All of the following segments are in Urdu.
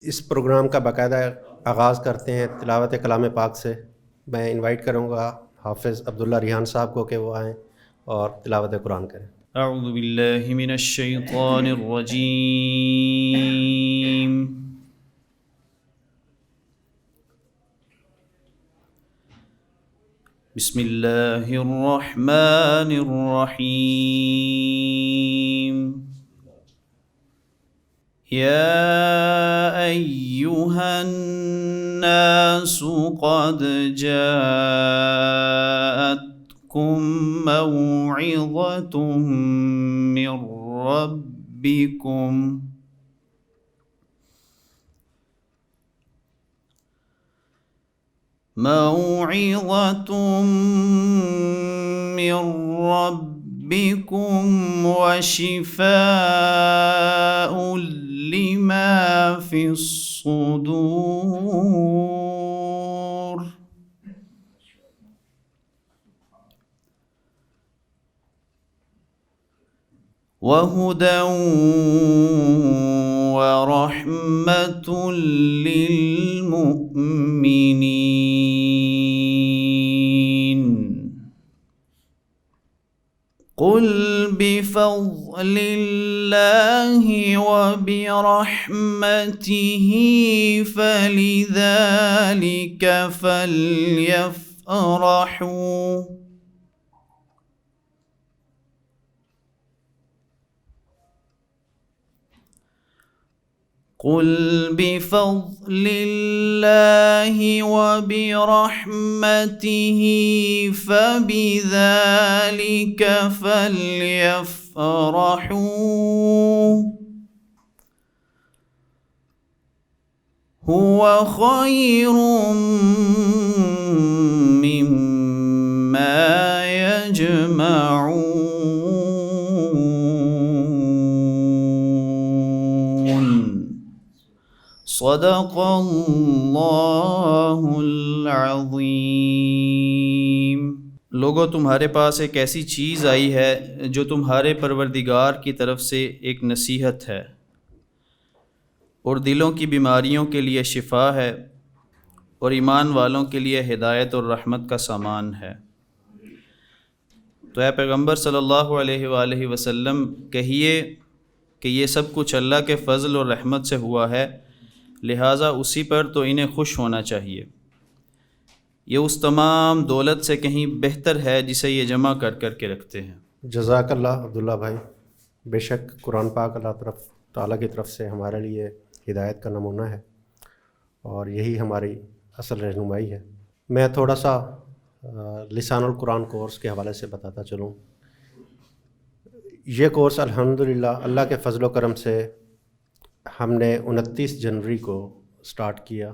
اس پروگرام کا باقاعدہ آغاز کرتے ہیں تلاوت کلام پاک سے۔ میں انوائٹ کروں گا حافظ عبداللہ ریحان صاحب کو کہ وہ آئیں اور تلاوت قرآن کریں۔ اعوذ باللہ من الشیطان الرجیم بسم اللہ الرحمن الرحیم یا ایہا الناس قد جاءتکم موعظۃ من ربکم وشفاء لما في الصدور وهدى ورحمة للمؤمنين قل بفضل الله وبرحمته فلذلك فليفرحوا قل بفضل الله وبرحمته فبذلك فليفرحوا هو خير مما يجمعون صدق اللہ العظیم۔ لوگوں، تمہارے پاس ایک ایسی چیز آئی ہے جو تمہارے پروردگار کی طرف سے ایک نصیحت ہے اور دلوں کی بیماریوں کے لیے شفا ہے اور ایمان والوں کے لیے ہدایت اور رحمت کا سامان ہے۔ تو اے پیغمبر صلی اللہ علیہ وآلہ وسلم کہیے کہ یہ سب کچھ اللہ کے فضل اور رحمت سے ہوا ہے، لہٰذا اسی پر تو انہیں خوش ہونا چاہیے۔ یہ اس تمام دولت سے کہیں بہتر ہے جسے یہ جمع کر کر کے رکھتے ہیں۔ جزاک اللہ عبداللہ بھائی۔ بے شک قرآن پاک اللہ تعالیٰ کی طرف سے ہمارے لیے ہدایت کا نمونہ ہے اور یہی ہماری اصل رہنمائی ہے۔ میں تھوڑا سا لسان القرآن کورس کے حوالے سے بتاتا چلوں۔ یہ کورس الحمدللہ اللہ کے فضل و کرم سے ہم نے 29 جنوری کو سٹارٹ کیا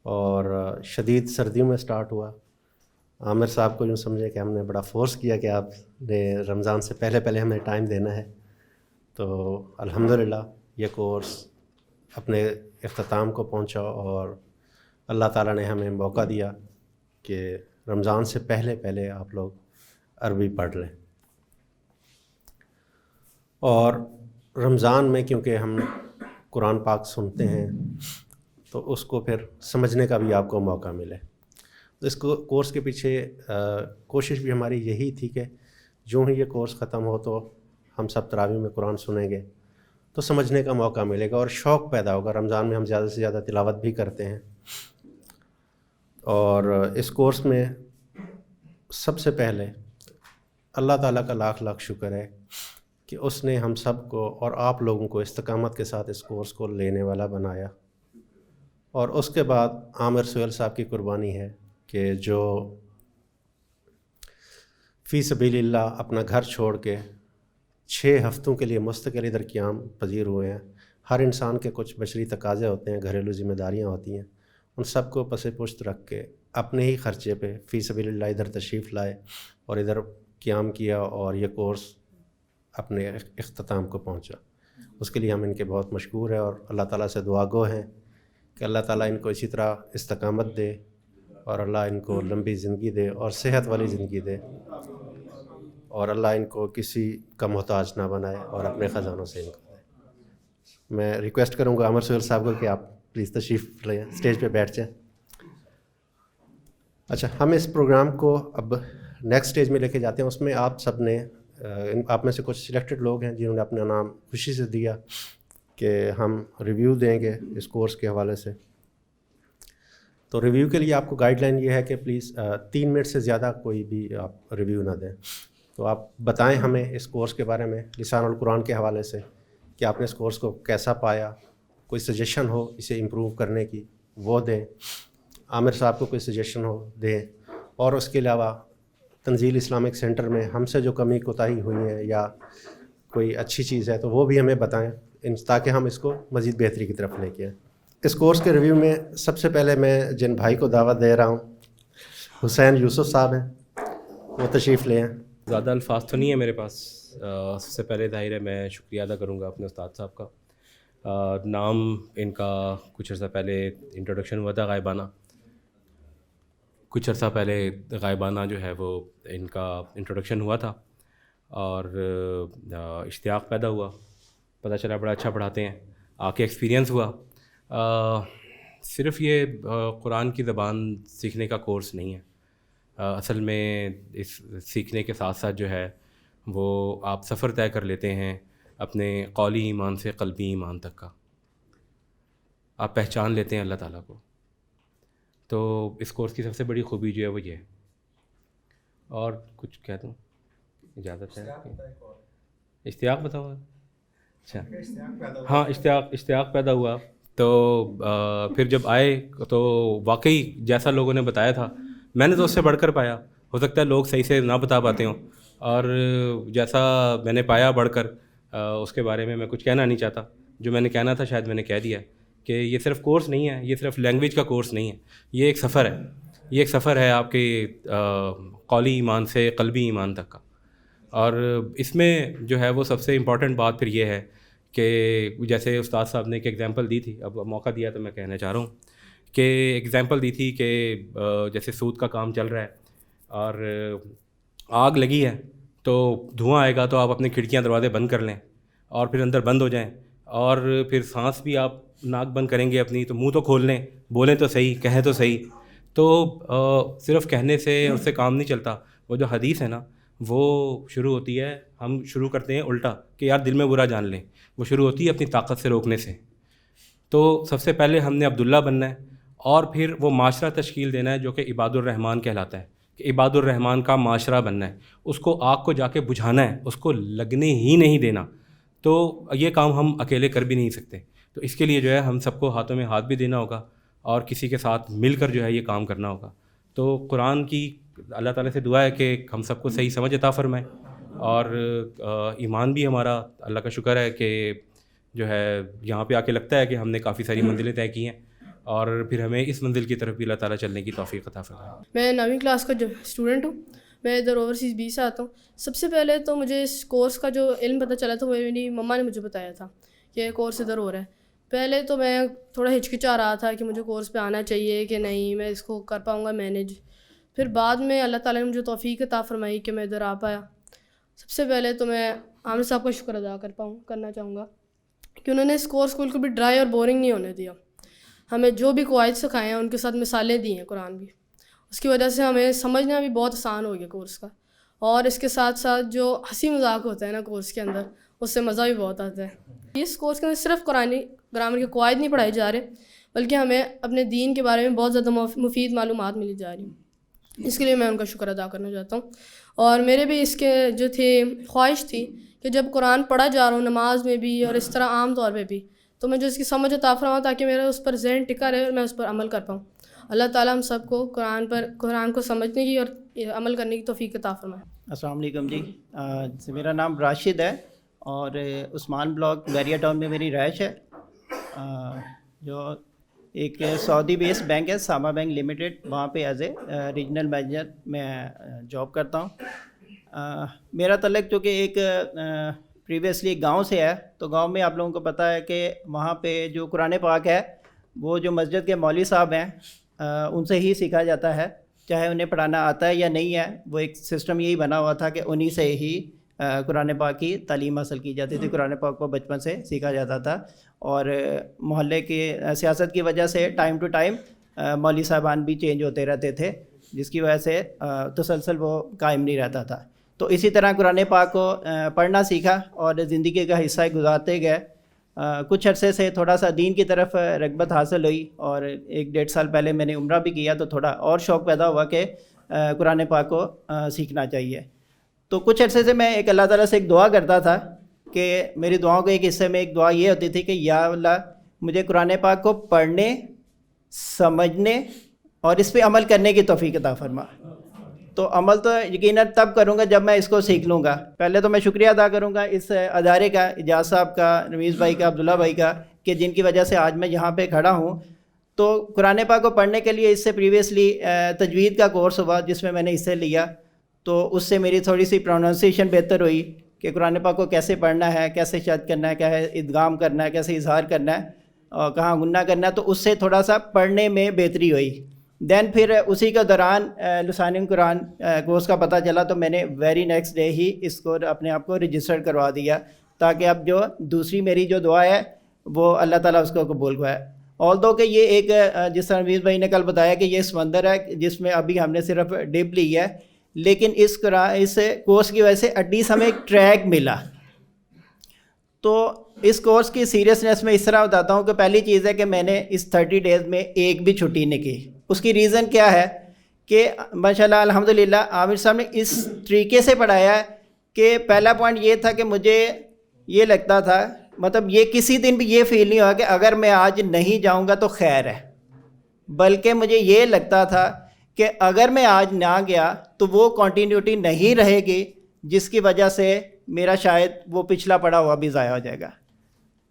اور شدید سردیوں میں سٹارٹ ہوا۔ عامر صاحب کو یوں سمجھے کہ ہم نے بڑا فورس کیا کہ آپ نے رمضان سے پہلے ہمیں ٹائم دینا ہے، تو الحمدللہ یہ کورس اپنے اختتام کو پہنچا اور اللہ تعالیٰ نے ہمیں موقع دیا کہ رمضان سے پہلے آپ لوگ عربی پڑھ لیں۔ اور رمضان میں کیونکہ ہم قرآن پاک سنتے ہیں تو اس کو پھر سمجھنے کا بھی آپ کو موقع ملے۔ اس کورس کے پیچھے کوشش بھی ہماری یہی تھی کہ جو ہی یہ کورس ختم ہو تو ہم سب تراویح میں قرآن سنیں گے تو سمجھنے کا موقع ملے گا اور شوق پیدا ہوگا۔ رمضان میں ہم زیادہ سے زیادہ تلاوت بھی کرتے ہیں اور اس کورس میں سب سے پہلے اللہ تعالیٰ کا لاکھ لاکھ شکر ہے کہ اس نے ہم سب کو اور آپ لوگوں کو استقامت کے ساتھ اس کورس کو لینے والا بنایا، اور اس کے بعد عامر سہیل صاحب کی قربانی ہے کہ جو فی سبیل اللہ اپنا گھر چھوڑ کے 6 ہفتوں کے لیے مستقل ادھر قیام پذیر ہوئے ہیں۔ ہر انسان کے کچھ بشری تقاضے ہوتے ہیں، گھریلو ذمہ داریاں ہوتی ہیں، ان سب کو پس پشت رکھ کے اپنے ہی خرچے پہ فی سبیل اللہ ادھر تشریف لائے اور ادھر قیام کیا اور یہ کورس اپنے اختتام کو پہنچا۔ اس کے لیے ہم ان کے بہت مشکور ہیں اور اللہ تعالیٰ سے دعا گو ہیں کہ اللہ تعالیٰ ان کو اسی طرح استقامت دے اور اللہ ان کو لمبی زندگی دے اور صحت والی زندگی دے، اور اللہ ان کو کسی کا محتاج نہ بنائے اور اپنے خزانوں سے ان کو دے۔ میں ریکویسٹ کروں گا عمر سہیل صاحب کو کہ آپ پلیز تشریف لیں، اسٹیج پہ بیٹھ جائیں. اچھا، ہم اس پروگرام کو اب نیکسٹ اسٹیج میں لے کے جاتے ہیں. اس میں آپ سب نے، آپ میں سے کچھ سلیکٹڈ لوگ ہیں جنہوں نے اپنا نام خوشی سے دیا کہ ہم ریویو دیں گے اس کورس کے حوالے سے. تو ریویو کے لیے آپ کو گائیڈ لائن یہ ہے کہ پلیز 3 منٹ سے زیادہ کوئی بھی آپ ریویو نہ دیں. تو آپ بتائیں ہمیں اس کورس کے بارے میں لسان القرآن کے حوالے سے کہ آپ نے اس کورس کو کیسا پایا. کوئی سجیشن ہو اسے امپروو کرنے کی وہ دیں. عامر صاحب کو کوئی سجیشن ہو دیں. اور اس کے علاوہ تنزیل اسلامک سینٹر میں ہم سے جو کمی کوتاہی ہوئی ہیں یا کوئی اچھی چیز ہے تو وہ بھی ہمیں بتائیں تاکہ ہم اس کو مزید بہتری کی طرف لے کے آئیں. اس کورس کے ریویو میں سب سے پہلے میں جن بھائی کو دعوت دے رہا ہوں حسین یوسف صاحب ہیں، وہ تشریف لے ہیں. زیادہ الفاظ تو نہیں ہے میرے پاس. سب سے پہلے ظاہر ہے میں شکریہ ادا کروں گا اپنے استاد صاحب کا. نام ان کا کچھ عرصہ پہلے انٹروڈکشن ہوا تھا غائبانہ جو ہے وہ ان کا انٹروڈکشن ہوا تھا اور اشتیاق پیدا ہوا. پتہ چلا بڑا اچھا پڑھاتے ہیں. آ کے ایکسپیرینس ہوا. صرف یہ قرآن کی زبان سیکھنے کا کورس نہیں ہے. اصل میں اس سیکھنے کے ساتھ ساتھ جو ہے وہ آپ سفر طے کر لیتے ہیں اپنے قولی ایمان سے قلبی ایمان تک کا. آپ پہچان لیتے ہیں اللہ تعالیٰ کو. تو اس کورس کی سب سے بڑی خوبی جو ہے وہ یہ ہے. اور کچھ کہہ دوں؟ اجازت ہے؟ اشتیاق بتاؤ. اچھا ہاں، اشتیاق پیدا ہوا. تو پھر جب آئے تو واقعی جیسا لوگوں نے بتایا تھا میں نے تو اس سے بڑھ کر پایا. ہو سکتا ہے لوگ صحیح سے نہ بتا پاتے ہوں، اور جیسا میں نے پایا بڑھ کر اس کے بارے میں کچھ کہنا نہیں چاہتا. جو میں نے کہنا تھا شاید میں نے کہہ دیا کہ یہ صرف کورس نہیں ہے، یہ صرف لینگویج کا کورس نہیں ہے، یہ ایک سفر ہے. یہ ایک سفر ہے آپ کے قولی ایمان سے قلبی ایمان تک کا. اور اس میں جو ہے وہ سب سے امپورٹنٹ بات پھر یہ ہے کہ جیسے استاد صاحب نے ایک ایگزامپل دی تھی، اب موقع دیا تو میں کہنا چاہ رہا ہوں کہ ایگزامپل دی تھی کہ جیسے سود کا کام چل رہا ہے اور آگ لگی ہے تو دھواں آئے گا تو آپ اپنے کھڑکیاں دروازے بند کر لیں اور پھر اندر بند ہو جائیں. اور پھر سانس بھی آپ ناک بند کریں گے اپنی تو منہ تو کھول لیں، بولیں تو صحیح، کہیں تو صحیح. تو صرف کہنے سے اس سے کام نہیں چلتا. وہ جو حدیث ہے نا وہ شروع ہوتی ہے، ہم شروع کرتے ہیں الٹا کہ یار دل میں برا جان لیں. وہ شروع ہوتی ہے اپنی طاقت سے روکنے سے. تو سب سے پہلے ہم نے عبداللہ بننا ہے اور پھر وہ معاشرہ تشکیل دینا ہے جو کہ عباد الرحمن کہلاتا ہے، کہ عباد الرحمن کا معاشرہ بننا ہے. اس کو آگ کو جا کے بجھانا ہے، اس کو لگنے ہی نہیں دینا. تو یہ کام ہم اکیلے کر بھی نہیں سکتے. تو اس کے لیے جو ہے ہم سب کو ہاتھوں میں ہاتھ بھی دینا ہوگا اور کسی کے ساتھ مل کر جو ہے یہ کام کرنا ہوگا. تو قرآن کی اللہ تعالیٰ سے دعا ہے کہ ہم سب کو صحیح سمجھ عطا فرمائے. اور ایمان بھی ہمارا اللہ کا شکر ہے کہ جو ہے یہاں پہ آ کے لگتا ہے کہ ہم نے کافی ساری منزلیں طے کی ہیں اور پھر ہمیں اس منزل کی طرف بھی اللہ تعالیٰ چلنے کی توفیق عطا فرمائے. میں 9ویں کلاس کا جو اسٹوڈنٹ ہوں. میں ادھر اوورسیز 20 سے آتا ہوں. سب سے پہلے تو مجھے اس کورس کا جو علم پتہ چلا تھا وہ میری مما نے مجھے بتایا تھا کہ یہ کورس ادھر ہو رہا ہے. پہلے تو میں تھوڑا ہچکچا رہا تھا کہ مجھے کورس پہ آنا چاہیے کہ نہیں، میں اس کو کر پاؤں گا مینیج. پھر بعد میں اللہ تعالیٰ نے مجھے توفیق عطا فرمائی کہ میں ادھر آ پایا. سب سے پہلے تو میں عامر صاحب کا شکر ادا کرنا چاہوں گا کہ انہوں نے اس کورس کو بالکل بھی ڈرائی اور بورنگ نہیں ہونے دیا. ہمیں جو بھی قواعد سکھائے ہیں ان کے ساتھ مثالیں دی ہیں قرآن بھی. اس کی وجہ سے ہمیں سمجھنا بھی بہت آسان ہو گیا کورس کا. اور اس کے ساتھ ساتھ جو ہنسی مذاق ہوتا ہے نا کورس کے اندر، اس سے مزہ بھی بہت آتا ہے. اس کورس کے اندر صرف قرآنی گرامر کے قواعد نہیں پڑھائے جا رہے بلکہ ہمیں اپنے دین کے بارے میں بہت زیادہ مفید معلومات ملی جا رہی ہیں. اس کے لیے میں ان کا شکر ادا کرنا چاہتا ہوں. اور میرے بھی اس کے جو تھے خواہش تھی کہ جب قرآن پڑھا جا رہا ہوں نماز میں بھی اور اس طرح عام طور پہ بھی، تو میں جو اس کی سمجھ عطا فرماؤں تاکہ میرا اس پر ذہن ٹکا رہے اور میں اس پر عمل کر پاؤں. اللہ تعالیٰ ہم سب کو قرآن کو سمجھنے کی اور عمل کرنے کی توفیق عطا فرمائے. السلام علیکم جی. میرا نام راشد ہے اور عثمان بلاک بیریا ٹاؤن میں میری رہائش ہے. جو ایک سعودی بیس بینک ہے ساما بینک لمیٹڈ، وہاں پہ ایز اے ریجنل مینیجر میں جاب کرتا ہوں. میرا تعلق چونکہ ایک پریویسلی گاؤں سے ہے، تو گاؤں میں آپ لوگوں کو پتہ ہے کہ وہاں پہ جو قرآن پاک ہے وہ جو مسجد کے مولوی صاحب ہیں ان سے ہی سیکھا جاتا ہے، چاہے انہیں پڑھانا آتا ہے یا نہیں ہے. وہ ایک سسٹم یہی بنا ہوا تھا کہ انہی سے ہی قرآن پاک کی تعلیم حاصل کی جاتی تھی. قرآن پاک کو بچپن سے سیکھا جاتا تھا, اور محلے کی سیاست کی وجہ سے ٹائم ٹو ٹائم مولوی صاحبان بھی چینج ہوتے رہتے تھے, جس کی وجہ سے تسلسل وہ قائم نہیں رہتا تھا. تو اسی طرح قرآن پاک کو پڑھنا سیکھا اور زندگی کا حصہ گزارتے گئے. کچھ عرصے سے تھوڑا سا دین کی طرف رغبت حاصل ہوئی, اور 1-1.5 سال پہلے میں نے عمرہ بھی کیا, تو تھوڑا اور شوق پیدا ہوا کہ قرآن پاک کو سیکھنا چاہیے. تو کچھ عرصے سے میں ایک اللہ تعالیٰ سے ایک دعا کرتا تھا کہ میری دعاؤں کے ایک حصے میں ایک دعا یہ ہوتی تھی کہ یا اللہ مجھے قرآن پاک کو پڑھنے, سمجھنے اور اس پہ عمل کرنے کی توفیق عطا فرما. تو عمل تو یقیناً تب کروں گا جب میں اس کو سیکھ لوں گا. پہلے تو میں شکریہ ادا کروں گا اس ادارے کا, اجاز صاحب کا, رمیز بھائی کا, عبداللہ بھائی کا, کہ جن کی وجہ سے آج میں یہاں پہ کھڑا ہوں. تو قرآن پاک کو پڑھنے کے لیے اس سے پریویسلی تجوید کا کورس ہوا جس میں نے حصہ لیا, تو اس سے میری تھوڑی سی پروننسیشن بہتر ہوئی کہ قرآن پاک کو کیسے پڑھنا ہے, کیسے شد کرنا ہے, کیسے ادغام کرنا ہے, کیسے اظہار کرنا ہے, اور کہاں غنہ کرنا ہے. تو اس سے تھوڑا سا پڑھنے میں بہتری ہوئی. دین پھر اسی کے دوران لسان قرآن کورس کا پتہ چلا, تو میں نے ویری نیکسٹ ڈے ہی اس کو اپنے آپ کو رجسٹر کروا دیا, تاکہ اب جو دوسری میری جو دعا ہے وہ اللہ تعالیٰ اس کو قبول کرے. آلدو کہ یہ ایک جس طرح رمیز بھائی نے کل بتایا کہ یہ سمندر ہے جس میں ابھی ہم نے صرف ڈپ لی ہے, لیکن اس کورس کی وجہ سے ایٹ لیسٹ ہمیں ایک ٹریک ملا. تو اس کورس کی سیریسنیس میں اس طرح بتاتا ہوں کہ پہلی چیز ہے کہ میں نے اس 30 ڈیز میں ایک بھی چھٹی نہیں کی. اس کی ریزن کیا ہے کہ ماشاءاللہ الحمدللہ عامر صاحب نے اس طریقے سے پڑھایا ہے کہ پہلا پوائنٹ یہ تھا کہ مجھے یہ لگتا تھا, مطلب یہ کسی دن بھی یہ فیل نہیں ہوا کہ اگر میں آج نہیں جاؤں گا تو خیر ہے, بلکہ مجھے یہ لگتا تھا کہ اگر میں آج نہ گیا تو وہ کنٹینیوٹی نہیں رہے گی, جس کی وجہ سے میرا شاید وہ پچھلا پڑا ہوا بھی ضائع ہو جائے گا.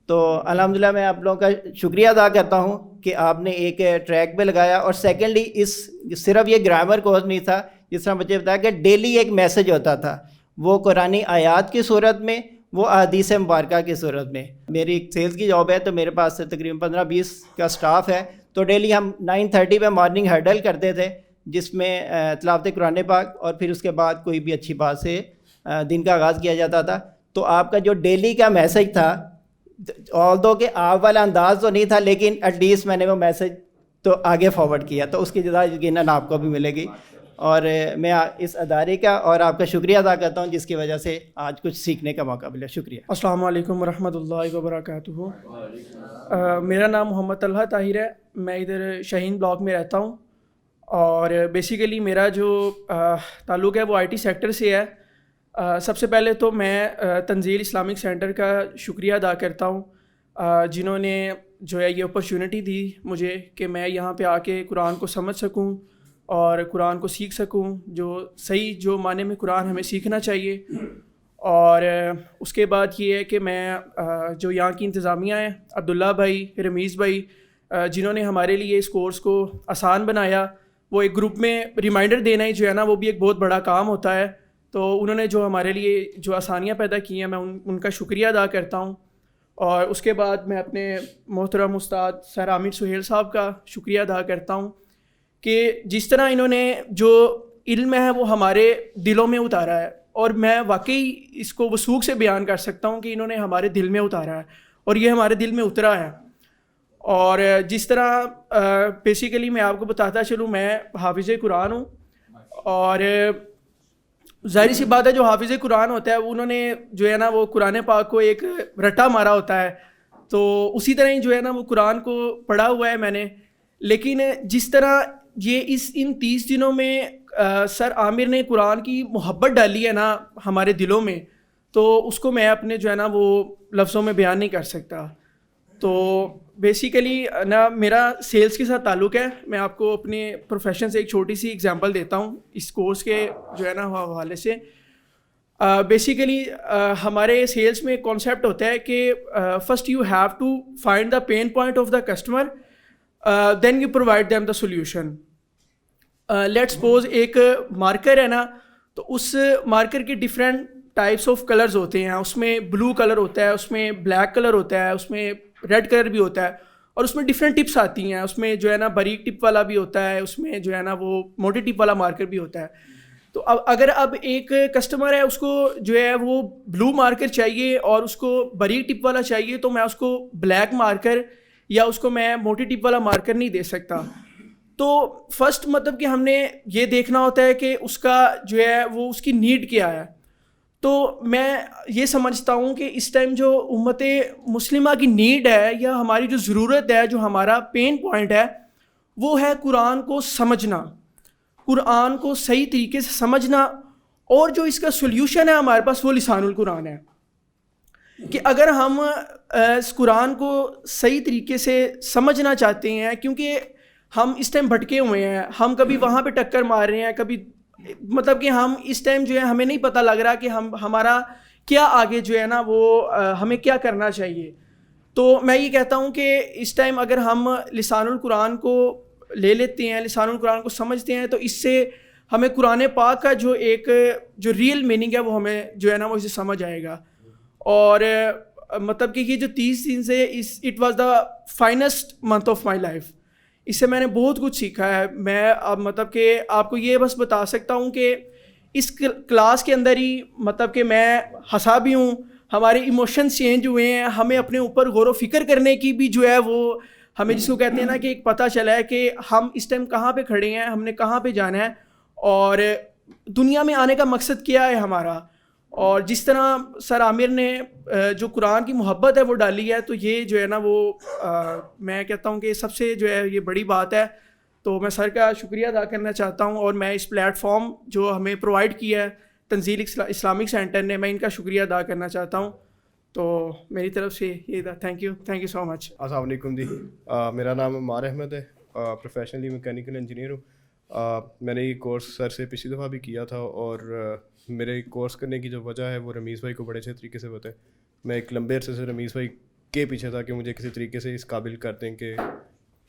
تو الحمدللہ میں آپ لوگوں کا شکریہ ادا کرتا ہوں کہ آپ نے ایک ٹریک پہ لگایا. اور سیکنڈلی اس صرف یہ گرامر کورس نہیں تھا, جس طرح مجھے بتایا کہ ڈیلی ایک میسج ہوتا تھا, وہ قرآنی آیات کی صورت میں, وہ احادیث مبارکہ کی صورت میں. میری ایک سیلز کی جاب ہے, تو میرے پاس تقریباً 15-20 کا سٹاف ہے. تو ڈیلی ہم 9:30 پہ مارننگ ہرڈل کرتے تھے, جس میں تلاوت قرآن پاک اور پھر اس کے بعد کوئی بھی اچھی بات سے دن کا آغاز کیا جاتا تھا. تو آپ کا جو ڈیلی کا میسج تھا, آلدو کہ آپ والا انداز تو نہیں تھا, لیکن ایٹ لیسٹ میں نے وہ میسج تو آگے فارورڈ کیا, تو اس کی جزا یقیناً آپ کو بھی ملے گی. اور میں اس ادارے کا اور آپ کا شکریہ ادا کرتا ہوں جس کی وجہ سے آج کچھ سیکھنے کا موقع ملا. شکریہ. السلام علیکم ورحمۃ اللہ وبرکاتہ. میرا نام محمد طلحہ طاہر ہے, میں ادھر شاہین بلاک میں رہتا ہوں, اور بیسیکلی میرا جو تعلق ہے وہ آئی ٹی سیکٹر سے ہے. سب سے پہلے تو میں تنزیل اسلامک سینٹر کا شکریہ ادا کرتا ہوں, جنہوں نے جو ہے یہ اپرچونٹی دی مجھے کہ میں یہاں پہ آ کے قرآن کو سمجھ سکوں اور قرآن کو سیکھ سکوں, جو صحیح جو معنی میں قرآن ہمیں سیکھنا چاہیے. اور اس کے بعد یہ ہے کہ میں جو یہاں کی انتظامیہ ہیں, عبداللہ بھائی, رمیز بھائی, جنہوں نے ہمارے لیے اس کورس کو آسان بنایا. وہ ایک گروپ میں ریمائنڈر دینا ہی جو ہے نا وہ بھی ایک بہت بڑا کام ہوتا ہے. تو انہوں نے جو ہمارے لیے جو آسانیاں پیدا کی ہیں, میں ان کا شکریہ ادا کرتا ہوں. اور اس کے بعد میں اپنے محترم استاد سر عامر سہیل صاحب کا شکریہ ادا کرتا ہوں کہ جس طرح انہوں نے جو علم ہے وہ ہمارے دلوں میں اتارا ہے, اور میں واقعی اس کو وثوق سے بیان کر سکتا ہوں کہ انہوں نے ہمارے دل میں اتارا ہے اور یہ ہمارے دل میں اترا ہے. اور جس طرح بیسیکلی میں آپ کو بتاتا چلوں, میں حافظ قرآن ہوں, اور ظاہری سی بات ہے جو حافظ قرآن ہوتا ہے انہوں نے جو ہے نا وہ قرآن پاک کو ایک رٹا مارا ہوتا ہے, تو اسی طرح ہی جو ہے نا وہ قرآن کو پڑھا ہوا ہے میں نے. لیکن جس طرح یہ ان 30 دنوں میں سر عامر نے قرآن کی محبت ڈالی ہے نا ہمارے دلوں میں, تو اس کو میں اپنے جو ہے نا وہ لفظوں میں بیان نہیں کر سکتا. تو بیسیکلی نا میرا سیلز کے ساتھ تعلق ہے. میں آپ کو اپنے پروفیشن سے ایک چھوٹی سی ایگزامپل دیتا ہوں اس کورس کے جو ہے نا حوالے سے. بیسیکلی ہمارے سیلز میں ایک کانسیپٹ ہوتا ہے کہ first you have to find the pain point of the customer, then you provide them the solution. Let suppose ایک مارکر ہے نا, تو اس مارکر کے ڈفرینٹ ٹائپس آف کلرز ہوتے ہیں. اس میں بلو کلر ہوتا ہے, اس میں بلیک کلر ہوتا ہے, اس میں ریڈ کلر بھی ہوتا ہے, اور اس میں ڈفرینٹ ٹپس آتی ہیں. اس میں جو ہے نا باریک ٹپ والا بھی ہوتا ہے, اس میں جو ہے نا وہ موٹی ٹپ والا مارکر بھی ہوتا ہے. تو اب ایک کسٹمر ہے, اس کو جو ہے وہ بلو مارکر چاہیے اور اس کو باریک ٹپ والا چاہیے, تو میں اس کو بلیک مارکر یا اس کو میں موٹی ٹپ والا مارکر نہیں دے سکتا. تو فرسٹ مطلب کہ ہم نے یہ دیکھنا ہوتا ہے کہ اس کا جو ہے وہ اس کی نیڈ کیا ہے. تو میں یہ سمجھتا ہوں کہ اس ٹائم جو امت مسلمہ کی نیڈ ہے یا ہماری جو ضرورت ہے, جو ہمارا پین پوائنٹ ہے, وہ ہے قرآن کو سمجھنا, قرآن کو صحیح طریقے سے سمجھنا. اور جو اس کا سولوشن ہے ہمارے پاس وہ لسان القرآن ہے, کہ اگر ہم اس قرآن کو صحیح طریقے سے سمجھنا چاہتے ہیں, کیونکہ ہم اس ٹائم بھٹکے ہوئے ہیں, ہم کبھی وہاں پہ ٹکر مار رہے ہیں, کبھی مطلب کہ ہم اس ٹائم جو ہے ہمیں نہیں پتہ لگ رہا کہ ہمارا کیا آگے جو ہے نا وہ ہمیں کیا کرنا چاہیے. تو میں یہ کہتا ہوں کہ اس ٹائم اگر ہم لسان القرآن کو لے لیتے ہیں, لسان القرآن کو سمجھتے ہیں, تو اس سے ہمیں قرآن پاک کا جو ایک جو ریئل میننگ ہے وہ ہمیں جو ہے نا وہ اسے سمجھ آئے گا. اور مطلب کہ یہ جو 30 دن سے it was the finest month of my life. اس سے میں نے بہت کچھ سیکھا ہے. میں اب مطلب کہ آپ کو یہ بس بتا سکتا ہوں کہ اس کلاس کے اندر ہی مطلب کہ میں ہنسا بھی ہوں, ہمارے ایموشنز چینج ہوئے ہیں, ہمیں اپنے اوپر غور و فکر کرنے کی بھی جو ہے وہ ہمیں جس کو کہتے ہیں نا کہ ایک پتہ چلا ہے کہ ہم اس ٹائم کہاں پہ کھڑے ہیں, ہم نے کہاں پہ جانا ہے, اور دنیا میں آنے کا مقصد کیا ہے ہمارا. اور جس طرح سر عامر نے جو قرآن کی محبت ہے وہ ڈالی ہے, تو یہ جو ہے نا وہ میں کہتا ہوں کہ سب سے جو ہے یہ بڑی بات ہے. تو میں سر کا شکریہ ادا کرنا چاہتا ہوں, اور میں اس پلیٹ فارم جو ہمیں پرووائڈ کیا ہے تنزیل اسلامک سینٹر نے, میں ان کا شکریہ ادا کرنا چاہتا ہوں. تو میری طرف سے یہ تھا. تھینک یو سو مچ. السلام علیکم جی, میرا نام عمار احمد ہے, پروفیشنلی میکینیکل انجینئر ہوں. میں نے یہ کورس سر سے پچھلی دفعہ بھی کیا تھا, اور میرے کورس کرنے کی جو وجہ ہے وہ رمیز بھائی کو بڑے اچھے طریقے سے پتہ ہے. میں ایک لمبے عرصے سے رمیز بھائی کے پیچھے تھا کہ مجھے کسی طریقے سے اس قابل کر دیں کہ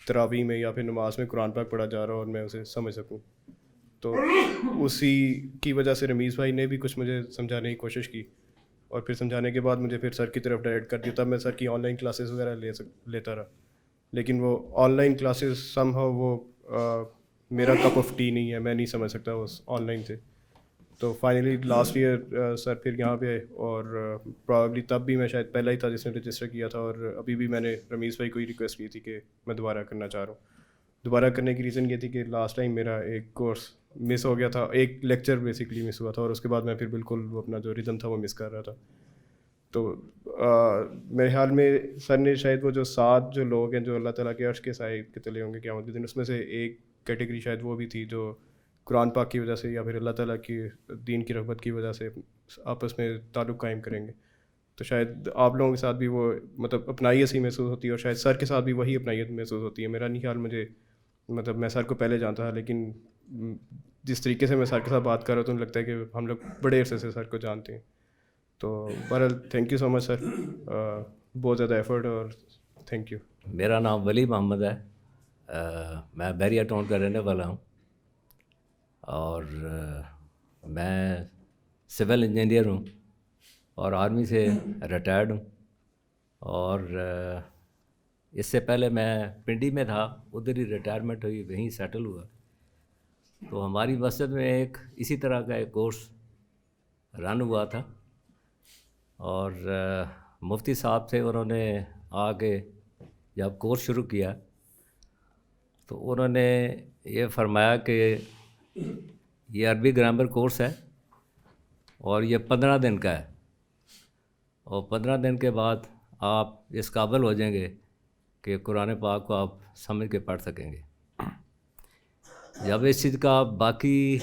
تراویح میں یا پھر نماز میں قرآن پاک پڑھا جا رہا ہو اور میں اسے سمجھ سکوں. تو اسی کی وجہ سے رمیز بھائی نے بھی کچھ مجھے سمجھانے کی کوشش کی, اور پھر سمجھانے کے بعد مجھے پھر سر کی طرف ڈائریکٹ کر دیا. تب میں سر کی آن لائن کلاسز وغیرہ لیتا رہا, لیکن وہ on line classes some how وہ میرا کپ آف ٹی نہیں ہے, میں نہیں سمجھ سکتا اس آن لائن سے. تو فائنلی لاسٹ ایئر سر پھر یہاں پہ آئے, اور پرابیبلی تب بھی میں شاید پہلا ہی تھا جس نے رجسٹر کیا تھا, اور ابھی بھی میں نے رمیز بھائی کو ہی ریکویسٹ کی تھی کہ میں دوبارہ کرنا چاہ رہا ہوں. دوبارہ کرنے کی ریزن یہ تھی کہ لاسٹ ٹائم میرا ایک کورس مس ہو گیا تھا, ایک لیکچر بیسکلی مس ہوا تھا, اور اس کے بعد میں پھر بالکل وہ اپنا جو ریدم تھا وہ مس کر رہا تھا. تو میرے خیال میں سر نے شاید وہ جو 7 جو لوگ ہیں جو اللہ تعالیٰ کے عرش کے سائے کے تلے ہوں گے قیامت کے دن, اس میں سے ایک کیٹیگری شاید وہ بھی تھی جو قرآن پاک کی وجہ سے یا پھر اللہ تعالیٰ کی دین کی رغبت کی وجہ سے آپس میں تعلق قائم کریں گے. تو شاید آپ لوگوں کے ساتھ بھی وہ مطلب اپنائیت سی محسوس ہوتی ہے, اور شاید سر کے ساتھ بھی وہی اپنائیت محسوس ہوتی ہے. میرا نہیں خیال, مجھے مطلب میں سر کو پہلے جانتا تھا, لیکن جس طریقے سے میں سر کے ساتھ بات کر رہا ہوں تو مجھے لگتا ہے کہ ہم لوگ بڑے عرصے سے سر کو جانتے ہیں. تو بہرحال تھینک یو سو مچ سر, بہت زیادہ ایفرٹ, اور تھینک یو. میرا نام ولی محمد ہے, میں بیریا ٹاؤن کا رہنے والا ہوں, اور میں سول انجینئر ہوں اور آرمی سے ریٹائرڈ ہوں. اور اس سے پہلے میں پنڈی میں تھا, ادھر ہی ریٹائرمنٹ ہوئی, وہیں سیٹل ہوا. تو ہماری مسجد میں ایک اسی طرح کا ایک کورس رن ہوا تھا, اور مفتی صاحب تھے, انہوں نے آ کے جب کورس شروع کیا تو انہوں نے یہ فرمایا کہ یہ عربی گرامر کورس ہے اور یہ 15 دن کا ہے, اور 15 دن کے بعد آپ اس قابل ہو جائیں گے کہ قرآن پاک کو آپ سمجھ کے پڑھ سکیں گے. جب اس چیز کا باقی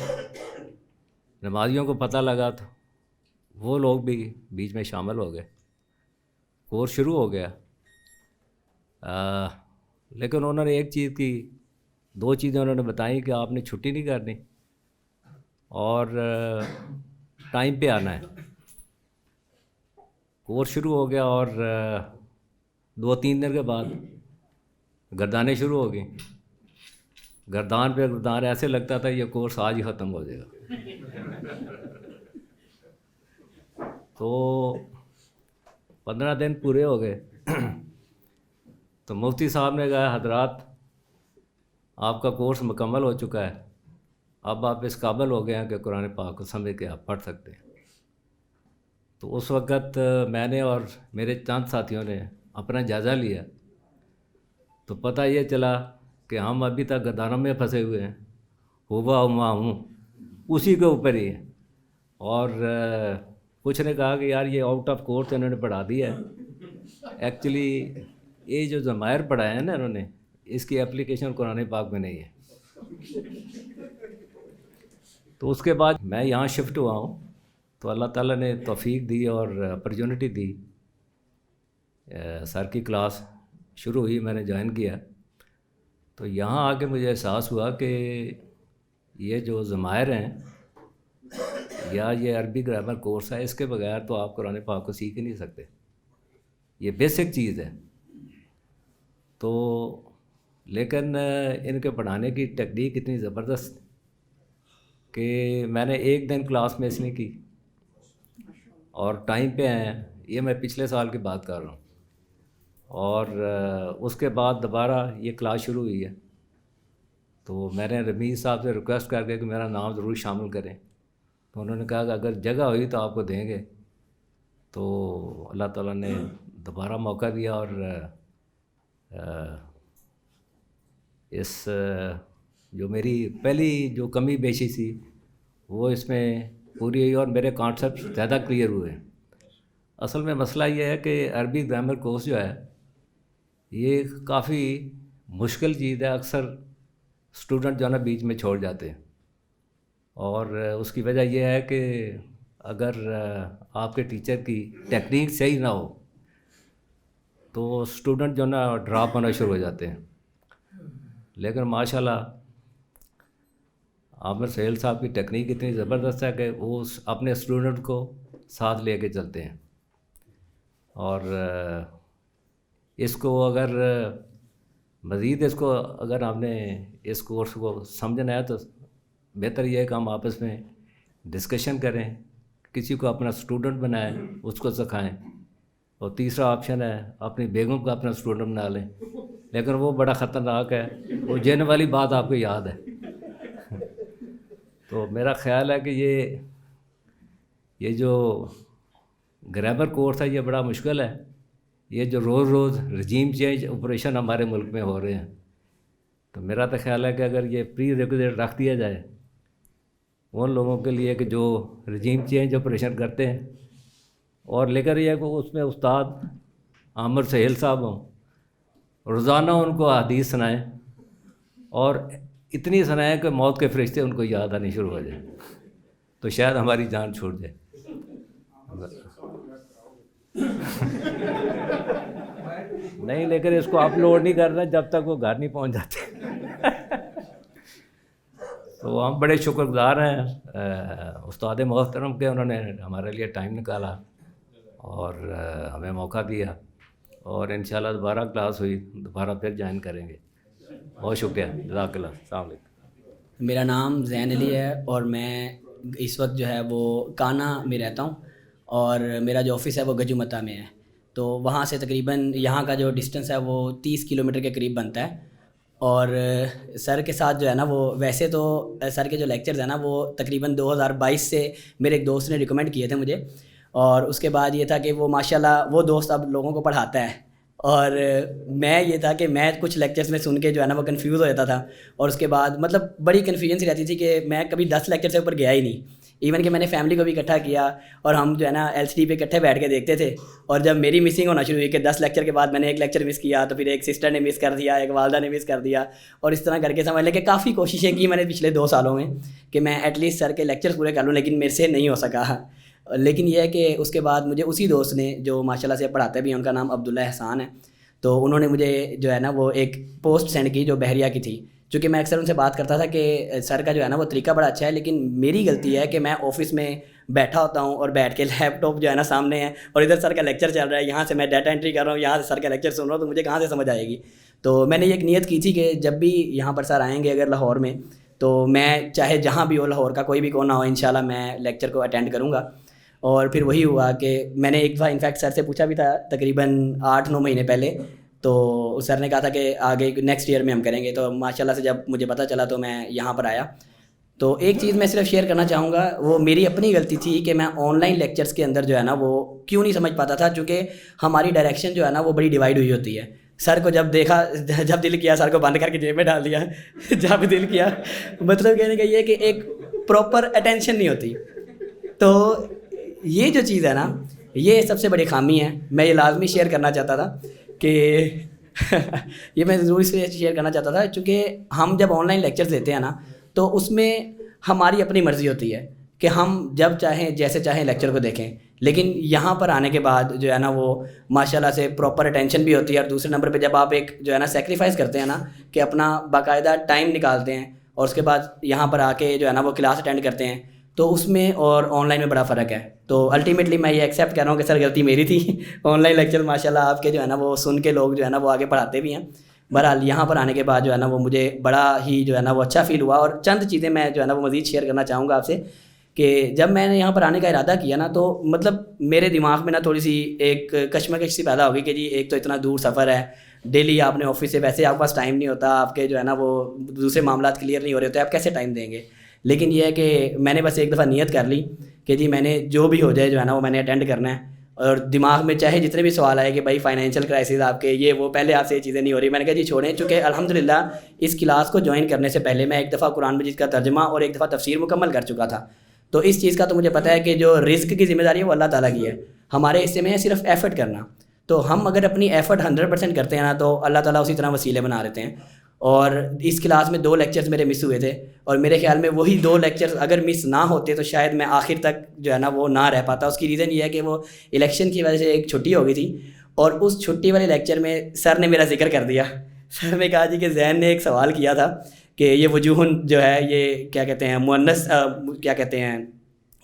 نمازیوں کو پتہ لگا تو وہ لوگ بھی بیچ میں شامل ہو گئے, کورس شروع ہو گیا. لیکن انہوں نے ایک چیز کی, 2 چیزیں انہوں نے بتائیں کہ آپ نے چھٹی نہیں کرنی اور ٹائم پہ آنا ہے. کورس شروع ہو گیا اور 2-3 دن کے بعد گردانیں شروع ہو گئیں. گردان پہ گردان, ایسے لگتا تھا یہ کورس آج ہی ختم ہو جائے گا. تو 15 دن پورے ہو گئے تو مفتی صاحب نے کہا حضرات آپ کا کورس مکمل ہو چکا ہے, اب آپ اس قابل ہو گئے ہیں کہ قرآن پاک کو سمجھ کے آپ پڑھ سکتے ہیں۔ تو اس وقت میں نے اور میرے چند ساتھیوں نے اپنا جائزہ لیا تو پتہ یہ چلا کہ ہم ابھی تک گردانوں میں پھنسے ہوئے ہیں، ہوا ہوں اسی کے اوپر ہی ہے۔ اور کچھ نے کہا کہ یار یہ آؤٹ آف کورس انہوں نے پڑھا دیا ہے، ایکچولی یہ جو ضمائر پڑھایا ہے نا انہوں نے، اس کی اپلیکیشن قرآن پاک میں نہیں ہے۔ تو اس کے بعد میں یہاں شفٹ ہوا ہوں تو اللہ تعالیٰ نے توفیق دی اور اپرچونٹی دی، سر کی کلاس شروع ہوئی، میں نے جوائن کیا۔ تو یہاں آ کے مجھے احساس ہوا کہ یہ جو ضمائر ہیں یا یہ عربی گرامر کورس ہے، اس کے بغیر تو آپ قرآن پاک کو سیکھ ہی نہیں سکتے، یہ بیسک چیز ہے۔ تو لیکن ان کے پڑھانے کی ٹیکنیک اتنی زبردست کہ میں نے ایک دن کلاس مس نہیں کی اور ٹائم پہ آئے ہیں، یہ میں پچھلے سال کی بات کر رہا ہوں۔ اور اس کے بعد دوبارہ یہ کلاس شروع ہوئی ہے تو میں نے رمیز صاحب سے ریکویسٹ کر کے کہ میرا نام ضرور شامل کریں، تو انہوں نے کہا کہ اگر جگہ ہوئی تو آپ کو دیں گے۔ تو اللہ تعالیٰ نے دوبارہ موقع دیا اور اس جو میری پہلی جو کمی بیشی تھی وہ اس میں پوری ہوئی اور میرے کانسیپٹ زیادہ کلیئر ہوئے۔ اصل میں مسئلہ یہ ہے کہ عربی گرامر کورس جو ہے یہ کافی مشکل چیز ہے، اکثر اسٹوڈنٹ جو ہے نا بیچ میں چھوڑ جاتے ہیں، اور اس کی وجہ یہ ہے کہ اگر آپ کے ٹیچر کی ٹیکنیک صحیح نہ ہو تو اسٹوڈنٹ جو ہے نا ڈراپ ہونا شروع ہو جاتے ہیں۔ لیکن ماشاءاللہ عامر سہیل صاحب کی ٹیکنیک اتنی زبردست ہے کہ وہ اپنے اسٹوڈنٹ کو ساتھ لے کے چلتے ہیں، اور اس کو اگر مزید اس کو اگر ہم نے اس کورس کو سمجھنا ہے تو بہتر یہ ہے کہ ہم آپس میں ڈسکشن کریں، کسی کو اپنا اسٹوڈنٹ بنائیں، اس کو سکھائیں، اور تیسرا آپشن ہے اپنی بیگم کو اپنا اسٹوڈنٹ بنا لیں، لیکن وہ بڑا خطرناک ہے، وہ جین والی بات آپ کو یاد ہے۔ تو میرا خیال ہے کہ یہ جو گرامر کورس ہے یہ بڑا مشکل ہے، یہ جو روز روز رجیم چینج آپریشن ہمارے ملک میں ہو رہے ہیں، تو میرا تو خیال ہے کہ اگر یہ پری ریکوزٹ رکھ دیا جائے ان لوگوں کے لیے کہ جو رجیم چینج آپریشن کرتے ہیں، اور لے کر یہ کہ اس میں استاد عامر سہیل صاحب ہوں، روزانہ ان کو حدیث سنائیں، اور اتنی سنائیں کہ موت کے فرشتے ان کو یاد آنی شروع ہو جائیں، تو شاید ہماری جان چھوٹ جائے۔ نہیں، لیکن اس کو اپلوڈ نہیں کرنا جب تک وہ گھر نہیں پہنچ جاتے۔ تو ہم بڑے شکر گزار ہیں استاد محترم کے، انہوں نے ہمارے لیے ٹائم نکالا اور ہمیں موقع دیا، اور انشاءاللہ دوبارہ کلاس ہوئی دوبارہ پھر جوائن کریں گے۔ بہت شکریہ، جزاک اللہ، السلام علیکم۔ میرا نام زین علی ہے اور میں اس وقت جو ہے وہ کانا میں رہتا ہوں، اور میرا جو آفس ہے وہ گجو میں ہے، تو وہاں سے تقریباً یہاں کا جو ڈسٹنس ہے وہ 30 کلومیٹر کے قریب بنتا ہے۔ اور سر کے ساتھ جو ہے نا وہ ویسے تو سر کے جو لیکچرز ہیں نا وہ تقریباً 2022 سے میرے ایک دوست نے ریکمینڈ کیے تھے مجھے، اور اس کے بعد یہ تھا کہ وہ ماشاءاللہ وہ دوست اب لوگوں کو پڑھاتا ہے، اور میں یہ تھا کہ میں کچھ لیکچرز میں سن کے جو ہے نا وہ کنفیوز ہو جاتا تھا، اور اس کے بعد مطلب بڑی کنفیوژن رہتی تھی کہ میں کبھی 10 لیکچر سے اوپر گیا ہی نہیں، ایون کہ میں نے فیملی کو بھی اکٹھا کیا اور ہم جو ہے نا LCD پہ اکٹھے بیٹھ کے دیکھتے تھے، اور جب میری مسنگ ہونا شروع ہوئی کہ 10 لیکچر کے بعد میں نے ایک لیکچر مس کیا تو پھر ایک سسٹر نے مس کر دیا، ایک والدہ نے مس کر دیا، اور اس طرح کر کے سمجھ لیں کہ کافی کوششیں کی میں نے پچھلے 2 سالوں میں کہ میں ایٹ لیسٹ سر کے لیکچر پورے کر لوں، لیکن میرے سے نہیں ہو سکا۔ لیکن یہ ہے کہ اس کے بعد مجھے اسی دوست نے جو ماشاءاللہ سے پڑھاتے بھی ہیں، ان کا نام عبداللہ احسان ہے، تو انہوں نے مجھے جو ہے نا وہ ایک پوسٹ سینڈ کی جو بحریہ کی تھی، چونکہ میں اکثر ان سے بات کرتا تھا کہ سر کا جو ہے نا وہ طریقہ بڑا اچھا ہے، لیکن میری غلطی ہے کہ میں آفس میں بیٹھا ہوتا ہوں اور بیٹھ کے لیپ ٹاپ جو ہے نا سامنے ہے، اور ادھر سر کا لیکچر چل رہا ہے، یہاں سے میں ڈیٹا انٹری کر رہا ہوں، یہاں سے سر کا لیکچر سن رہا ہوں، تو مجھے کہاں سے سمجھ آئے گی۔ تو میں نے یہ ایک نیت کی تھی کہ جب بھی یہاں پر سر آئیں گے اگر لاہور میں، تو میں چاہے جہاں بھی ہو لاہور کا کوئی بھی کونا ہو انشاءاللہ میں لیکچر کو اٹینڈ کروں گا۔ اور پھر وہی ہوا کہ میں نے ایک دفعہ انفیکٹ سر سے پوچھا بھی تھا تقریباً 8-9 مہینے پہلے، تو سر نے کہا تھا کہ آگے نیکسٹ ایئر میں ہم کریں گے، تو ماشاءاللہ سے جب مجھے پتہ چلا تو میں یہاں پر آیا۔ تو ایک چیز میں صرف شیئر کرنا چاہوں گا, وہ میری اپنی غلطی تھی کہ میں آن لائن لیکچرز کے اندر جو ہے نا وہ کیوں نہیں سمجھ پاتا تھا, چونکہ ہماری ڈائریکشن جو ہے نا وہ بڑی ڈیوائڈ ہوئی ہوتی ہے. سر کو جب دیکھا, جب دل کیا سر کو بند کر کے جیب میں ڈال دیا, جب دل کیا, مطلب کہنے کا یہ کہ ایک پراپر اٹینشن نہیں ہوتی. تو یہ جو چیز ہے نا یہ سب سے بڑی خامی ہے. میں یہ لازمی شیئر کرنا چاہتا تھا کہ یہ میں ضرور اس لیے شیئر کرنا چاہتا تھا چونکہ ہم جب آن لائن لیکچرز دیتے ہیں نا تو اس میں ہماری اپنی مرضی ہوتی ہے کہ ہم جب چاہیں جیسے چاہیں لیکچر کو دیکھیں, لیکن یہاں پر آنے کے بعد جو ہے نا وہ ماشاءاللہ سے پراپر اٹینشن بھی ہوتی ہے. اور دوسرے نمبر پہ جب آپ ایک جو ہے نا سیکریفائز کرتے ہیں نا کہ اپنا باقاعدہ ٹائم نکالتے ہیں اور اس کے بعد یہاں پر آ کے جو ہے نا وہ کلاس اٹینڈ کرتے ہیں, تو اس میں اور آن لائن میں بڑا فرق ہے. تو الٹیمیٹلی میں یہ ایکسیپٹ کر رہا ہوں کہ سر غلطی میری تھی. آن لائن لیکچر ماشاءاللہ آپ کے جو ہے نا وہ سن کے لوگ جو ہے نا وہ آگے پڑھاتے بھی ہیں. بہرحال یہاں پر آنے کے بعد جو ہے نا وہ مجھے بڑا ہی جو ہے نا وہ اچھا فیل ہوا. اور چند چیزیں میں جو ہے نا وہ مزید شیئر کرنا چاہوں گا آپ سے کہ جب میں نے یہاں پر آنے کا ارادہ کیا نا تو مطلب میرے دماغ میں نا تھوڑی سی ایک کشمکش سی پیدا ہوگی کہ جی ایک تو اتنا دور سفر ہے, ڈیلی آپ نے آفس سے, ویسے آپ کے پاس ٹائم نہیں ہوتا, آپ کے جو ہے نا وہ دوسرے معاملات کلیئر نہیں ہو رہے ہوتے, آپ کیسے ٹائم دیں گے. لیکن یہ ہے کہ میں نے بس ایک دفعہ نیت کر لی کہ جی میں نے جو بھی ہو جائے جو ہے نا وہ میں نے اٹینڈ کرنا ہے. اور دماغ میں چاہے جتنے بھی سوال آئے کہ بھائی فائنینشیل کرائسس آپ کے یہ وہ, پہلے آپ سے یہ چیزیں نہیں ہو رہی, میں نے کہا جی چھوڑیں. چونکہ الحمدللہ اس کلاس کو جوائن کرنے سے پہلے میں ایک دفعہ قرآن مجید کا ترجمہ اور ایک دفعہ تفسیر مکمل کر چکا تھا. تو اس چیز کا تو مجھے پتہ ہے کہ جو رزق کی ذمہ داری ہے وہ اللہ تعالیٰ کی ہے, ہمارے حصے میں ہے صرف ایفرٹ کرنا. تو ہم اگر اپنی ایفرٹ 100% کرتے ہیں نا تو اللہ تعالیٰ اسی طرح وسیلے بنا دیتے ہیں. اور اس کلاس میں 2 لیکچرز میرے مس ہوئے تھے, اور میرے خیال میں وہی 2 لیکچرز اگر مس نہ ہوتے تو شاید میں آخر تک جو ہے نا وہ نہ رہ پاتا. اس کی ریزن یہ ہے کہ وہ الیکشن کی وجہ سے ایک چھٹی ہو گئی تھی, اور اس چھٹی والے لیکچر میں سر نے میرا ذکر کر دیا. سر نے کہا جی کہ ذہن نے ایک سوال کیا تھا کہ یہ وجوہن جو ہے یہ کیا کہتے ہیں مؤنث کیا کہتے ہیں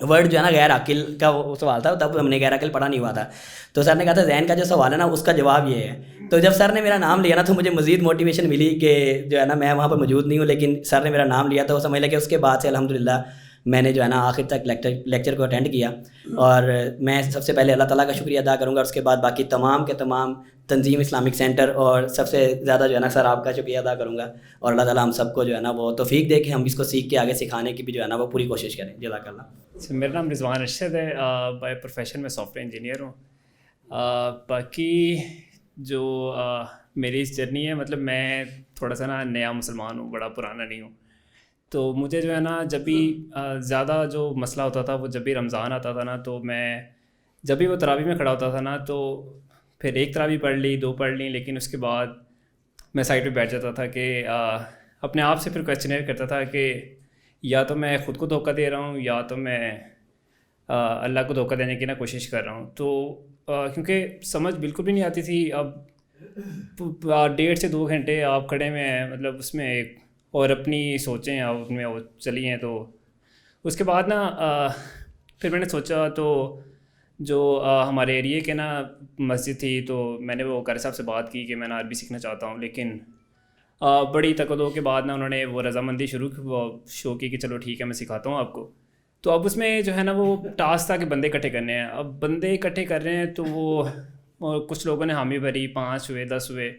ورڈ جو ہے نا غیر عاقل کا وہ سوال تھا, تب ہم نے غیر عاقل پڑھا نہیں ہوا تھا. تو سر نے کہا تھا ذہن کا جو سوال ہے نا اس کا جواب یہ ہے. تو جب سر نے میرا نام لیا نا تو مجھے مزید موٹیویشن ملی کہ جو ہے نا میں وہاں پر موجود نہیں ہوں, لیکن سر نے میرا نام لیا تو سمجھ لیں کہ اس کے بعد سے الحمدللہ میں نے جو ہے نا آخر تک لیکچر کو اٹینڈ کیا. اور میں سب سے پہلے اللہ تعالیٰ کا شکریہ ادا کروں گا, اس کے بعد باقی تمام کے تمام تنظیم اسلامک سینٹر, اور سب سے زیادہ جو ہے نا سر آپ کا شکریہ ادا کروں گا. اور اللہ تعالیٰ ہم سب کو جو ہے نا وہ توفیق دے کہ ہم اس کو سیکھ کے آگے سکھانے کی بھی جو ہے نا وہ پوری کوشش کریں. جزاک اللہ. میرا نام رضوان ارشد ہے, بائی پروفیشن میں سافٹ ویئر انجینئر ہوں. باقی جو میری اس جرنی ہے, مطلب میں تھوڑا سا نا نیا مسلمان ہوں, بڑا پرانا نہیں ہوں. تو مجھے جو ہے نا جب بھی زیادہ جو مسئلہ ہوتا تھا وہ جب بھی رمضان آتا تھا نا, تو میں جب بھی وہ تراویح میں کھڑا ہوتا تھا نا تو پھر 1 تراویح پڑھ لی, 2 پڑھ لی, لیکن اس کے بعد میں سائڈ پہ بیٹھ جاتا تھا کہ اپنے آپ سے پھر کویسچنیئر کرتا تھا کہ یا تو میں خود کو دھوکہ دے رہا ہوں یا تو میں اللہ کو دھوکہ دینے کی نا کوشش کر رہا ہوں. تو کیونکہ سمجھ بالکل بھی نہیں آتی تھی. اب 1.5 سے 2 گھنٹے آپ کھڑے میں ہیں, مطلب اس میں ایک اور اپنی سوچیں ان میں وہ چلی ہیں. تو اس کے بعد نا پھر میں نے سوچا, تو جو ہمارے ایریے کے نا مسجد تھی, تو میں نے وہ قاری صاحب سے بات کی کہ میں نا عربی سیکھنا چاہتا ہوں. لیکن بڑی تقدو کے بعد نا انہوں نے وہ رضامندی شو کی کہ چلو ٹھیک ہے میں سکھاتا ہوں آپ کو. تو اب اس میں جو ہے نا وہ ٹاسک تھا کہ بندے اکٹھے کرنے ہیں. اب بندے اکٹھے کر رہے ہیں تو وہ کچھ لوگوں نے حامی بھری, 5 ہوئے 10 ہوئے,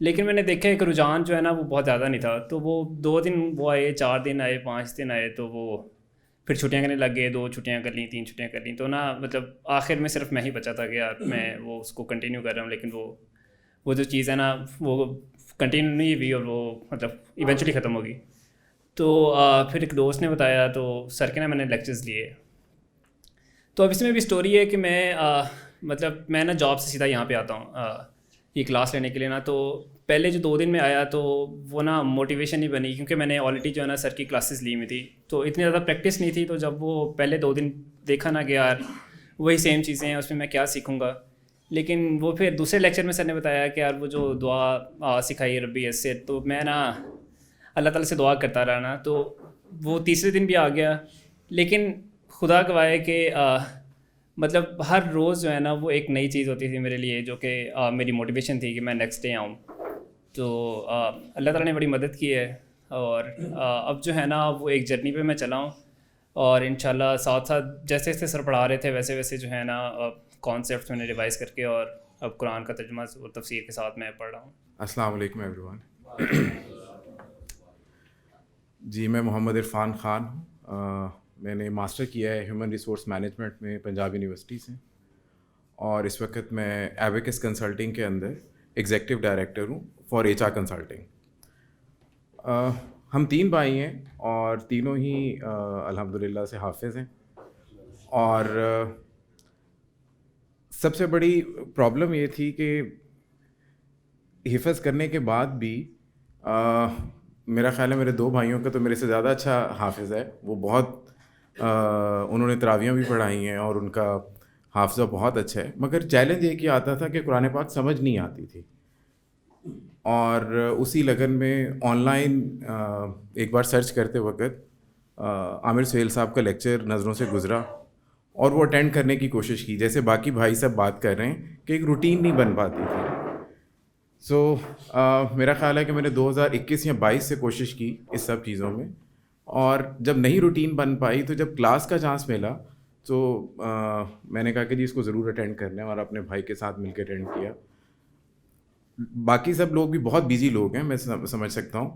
لیکن میں نے دیکھا ایک رجحان جو ہے نا وہ بہت زیادہ نہیں تھا. تو وہ 2 دن وہ آئے, 4 دن آئے, 5 دن آئے, تو وہ پھر چھٹیاں کرنے لگ گئے. 2 چھٹیاں کر لیں, 3 چھٹیاں کر لیں. تو نا مطلب آخر میں صرف میں ہی بچا تھا کہ یار میں وہ اس کو کنٹینیو کر رہا ہوں, لیکن وہ جو چیز ہے نا وہ کنٹینیو نہیں ہوئی اور وہ مطلب ایونچولی ختم ہوگی. تو پھر ایک دوست نے بتایا, تو سر کے نا میں نے لیکچرز لیے. تو اب اس میں بھی اسٹوری ہے کہ میں مطلب میں نا جاب سے سیدھا یہاں پہ آتا ہوں یہ کلاس لینے کے لیے نا. تو پہلے جو 2 دن میں آیا تو وہ نا موٹیویشن نہیں بنی, کیونکہ میں نے آلریڈی جو ہے نا سر کی کلاسز لی ہوئی تھی, تو اتنی زیادہ پریکٹس نہیں تھی. تو جب وہ پہلے 2 دن دیکھا نا کہ یار وہی سیم چیزیں ہیں, اس میں کیا سیکھوں گا. لیکن وہ پھر دوسرے لیکچر میں سر نے بتایا کہ یار وہ جو دعا سکھائی ربی ایسے, تو میں نا اللہ تعالیٰ سے دعا کرتا رہا نا. تو وہ تیسرے دن بھی آ گیا, لیکن خدا گواہ ہے کہ مطلب ہر روز جو ہے نا وہ ایک نئی چیز ہوتی تھی میرے لیے, جو کہ میری موٹیویشن تھی کہ میں نیکسٹ ڈے آؤں. تو اللہ تعالیٰ نے بڑی مدد کی ہے, اور اب جو ہے نا وہ ایک جرنی پہ میں چلا ہوں, اور انشاءاللہ ساتھ ساتھ جیسے جیسے سر پڑھا رہے تھے ویسے ویسے جو ہے نا کانسیپٹس میں نے ریوائز کر کے, اور اب قرآن کا ترجمہ اور تفسیر کے ساتھ میں پڑھ رہا ہوں. السلام علیکم ایوری ون. جی میں محمد عرفان خان ہوں. میں نے ماسٹر کیا ہے ہیومن ریسورس مینجمنٹ میں پنجاب یونیورسٹی سے, اور اس وقت میں ایبیکس کنسلٹنگ کے اندر ایگزیکٹو ڈائریکٹر ہوں فار ایچ آر کنسلٹنگ. ہم 3 بھائی ہیں اور تینوں ہی الحمدللہ سے حافظ ہیں, اور سب سے بڑی پرابلم یہ تھی کہ حفظ کرنے کے بعد بھی میرا خیال ہے میرے 2 بھائیوں کا تو میرے سے زیادہ اچھا حافظ ہے. وہ بہت انہوں نے تراویحیں بھی پڑھائی ہیں اور ان کا حافظہ بہت اچھا ہے, مگر چیلنج ایک ہی آتا تھا کہ قرآن پاک سمجھ نہیں آتی تھی. اور اسی لگن میں آن لائن ایک بار سرچ کرتے وقت عامر سہیل صاحب کا لیکچر نظروں سے گزرا اور وہ اٹینڈ کرنے کی کوشش کی, جیسے باقی بھائی سب بات کر رہے ہیں کہ ایک روٹین نہیں بن پاتی تھی. سو میرا خیال ہے کہ میں نے 2021 یا 22 سے کوشش کی اس سب چیزوں میں, اور جب نہیں روٹین بن پائی تو جب کلاس کا چانس ملا تو میں نے کہا کہ جی اس کو ضرور اٹینڈ کرنا ہے, اور اپنے بھائی کے ساتھ مل کے اٹینڈ کیا. باقی سب لوگ بھی بہت بیزی لوگ ہیں, میں سمجھ سکتا ہوں,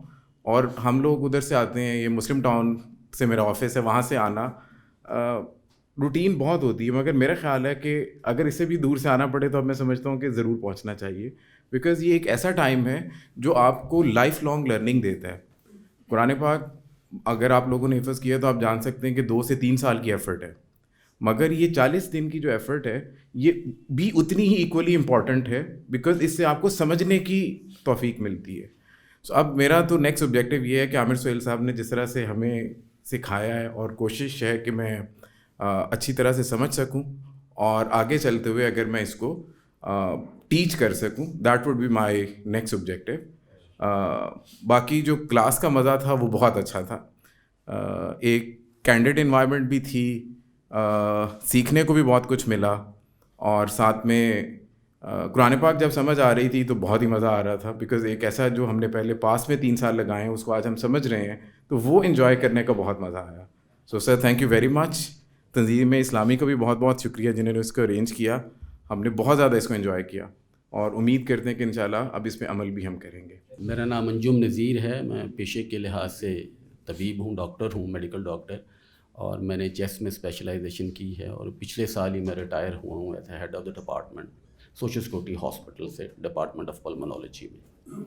اور ہم لوگ ادھر سے آتے ہیں, یہ مسلم ٹاؤن سے میرا آفس ہے, وہاں سے آنا روٹین بہت ہوتی ہے. مگر میرا خیال ہے کہ اگر اسے بھی دور سے آنا پڑے تو اب میں سمجھتا ہوں کہ ضرور پہنچنا چاہیے, بیکاز یہ ایک ایسا ٹائم ہے جو آپ کو لائف لانگ لرننگ دیتا ہے. قرآن پاک اگر آپ لوگوں نے حفظ کیا تو آپ جان سکتے ہیں کہ 2 سے 3 سال کی ایفرٹ ہے, مگر یہ 40 دن کی جو ایفرٹ ہے یہ بھی اتنی ہی ایکولی امپورٹنٹ ہے, بیکاز اس سے آپ کو سمجھنے کی توفیق ملتی ہے. سو اب میرا تو نیکسٹ آبجیکٹیو یہ ہے کہ عامر سہیل صاحب نے جس طرح سے ہمیں سکھایا ہے, اور کوشش ہے کہ میں اچھی طرح سے سمجھ سکوں اور آگے چلتے ہوئے اگر میں اس کو ٹیچ کر سکوں, that would be my next objective. باقی جو کلاس کا مزہ تھا وہ بہت اچھا تھا, ایک کینڈیڈ انوائرمنٹ بھی تھی, سیکھنے کو بھی بہت کچھ ملا, اور ساتھ میں قرآن پاک جب سمجھ آ رہی تھی تو بہت ہی مزہ آ رہا تھا, بیکاز ایک ایسا جو ہم نے پہلے پاس میں 3 سال لگائے ہیں اس کو آج ہم سمجھ رہے ہیں, تو وہ انجوائے کرنے کا بہت مزہ آیا. So sir thank you very much. Tanzeem Islami کا بھی بہت بہت شکریہ جنہوں نے اس کو ارینج کیا, ہم نے بہت زیادہ اس کو انجوائے کیا, اور امید کرتے ہیں کہ انشاءاللہ اب اس پہ عمل بھی ہم کریں گے. میرا نام انجم نذیر ہے, میں پیشے کے لحاظ سے طبیب ہوں, ڈاکٹر ہوں, میڈیکل ڈاکٹر, اور میں نے چیسٹ میں اسپیشلائزیشن کی ہے, اور پچھلے سال ہی میں ریٹائر ہوا ہوں as head of the department social security hospital سے, ڈپارٹمنٹ آف پلمونالوجی میں.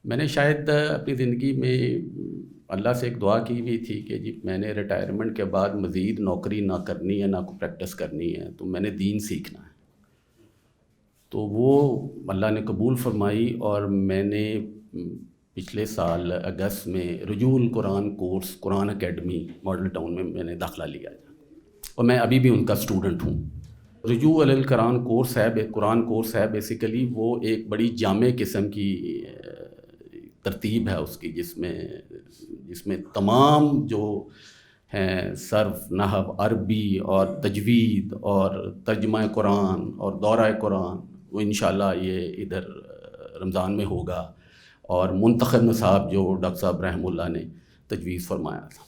میں نے شاید اپنی زندگی میں اللہ سے ایک دعا کی ہوئی تھی کہ جی میں نے ریٹائرمنٹ کے بعد مزید نوکری نہ کرنی ہے, نہ کو پریکٹس کرنی ہے, تو میں نے دین سیکھنا ہے. تو وہ اللہ نے قبول فرمائی, اور میں نے پچھلے سال اگست میں رجوع القرآن کورس قرآن اکیڈمی ماڈل ٹاؤن میں نے داخلہ لیا, اور میں ابھی بھی ان کا اسٹوڈنٹ ہوں. رجوع القرآن کورس ہے, قرآن کورس ہے بیسیکلی, وہ ایک بڑی جامع قسم کی ترتیب ہے اس کی, جس میں تمام جو ہیں صرف, نحو, عربی اور تجوید اور ترجمہ قرآن اور دورہ قرآن, وہ انشاءاللہ یہ ادھر رمضان میں ہوگا. اور منتخب نصاب جو ڈاکٹر صاحب رحمہ اللہ نے تجویز فرمایا تھا,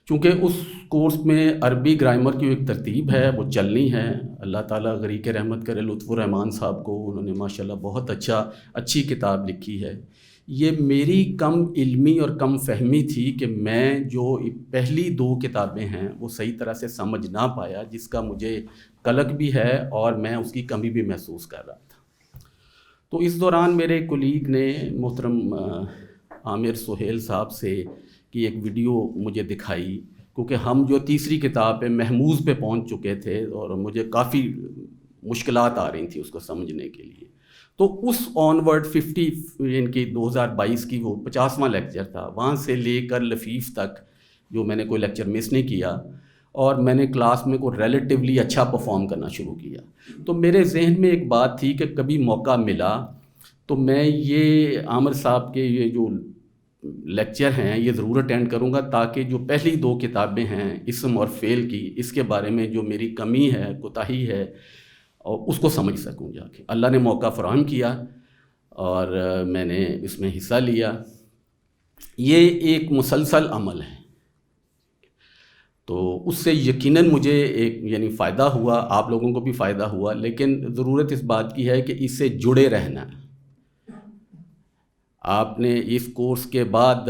چونکہ اس کورس میں عربی گرامر کی ایک ترتیب ہے وہ چلنی ہے. اللہ تعالیٰ غریق رحمت کرے لطف الرحمان صاحب کو, انہوں نے ماشاءاللہ بہت اچھی کتاب لکھی ہے. یہ میری کم علمی اور کم فہمی تھی کہ میں جو پہلی 2 کتابیں ہیں وہ صحیح طرح سے سمجھ نہ پایا, جس کا مجھے قلق بھی ہے اور میں اس کی کمی بھی محسوس کر رہا تھا. تو اس دوران میرے کولیگ نے محترم عامر سہیل صاحب سے کی ایک ویڈیو مجھے دکھائی, کیونکہ ہم جو تیسری کتاب پہ محموز پہ پہنچ چکے تھے اور مجھے کافی مشکلات آ رہی تھیں اس کو سمجھنے کے لیے. تو اس آنورڈ 50 ان کی 2022 کی وہ 50واں لیکچر تھا, وہاں سے لے کر لفیف تک جو میں نے کوئی لیکچر مس نہیں کیا, اور میں نے کلاس میں کوئی ریلیٹیولی اچھا پرفارم کرنا شروع کیا. تو میرے ذہن میں ایک بات تھی کہ کبھی موقع ملا تو میں یہ عامر صاحب کے یہ جو لیکچر ہیں یہ ضرور اٹینڈ کروں گا, تاکہ جو پہلی 2 کتابیں ہیں اسم اور فعل کی, اس کے بارے میں جو میری کمی ہے, کوتاہی ہے, اور اس کو سمجھ سکوں جا کے. اللہ نے موقع فراہم کیا اور میں نے اس میں حصہ لیا. یہ ایک مسلسل عمل ہے, تو اس سے یقیناً مجھے ایک یعنی فائدہ ہوا, آپ لوگوں کو بھی فائدہ ہوا, لیکن ضرورت اس بات کی ہے کہ اس سے جڑے رہنا ہے. آپ نے اس کورس کے بعد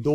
2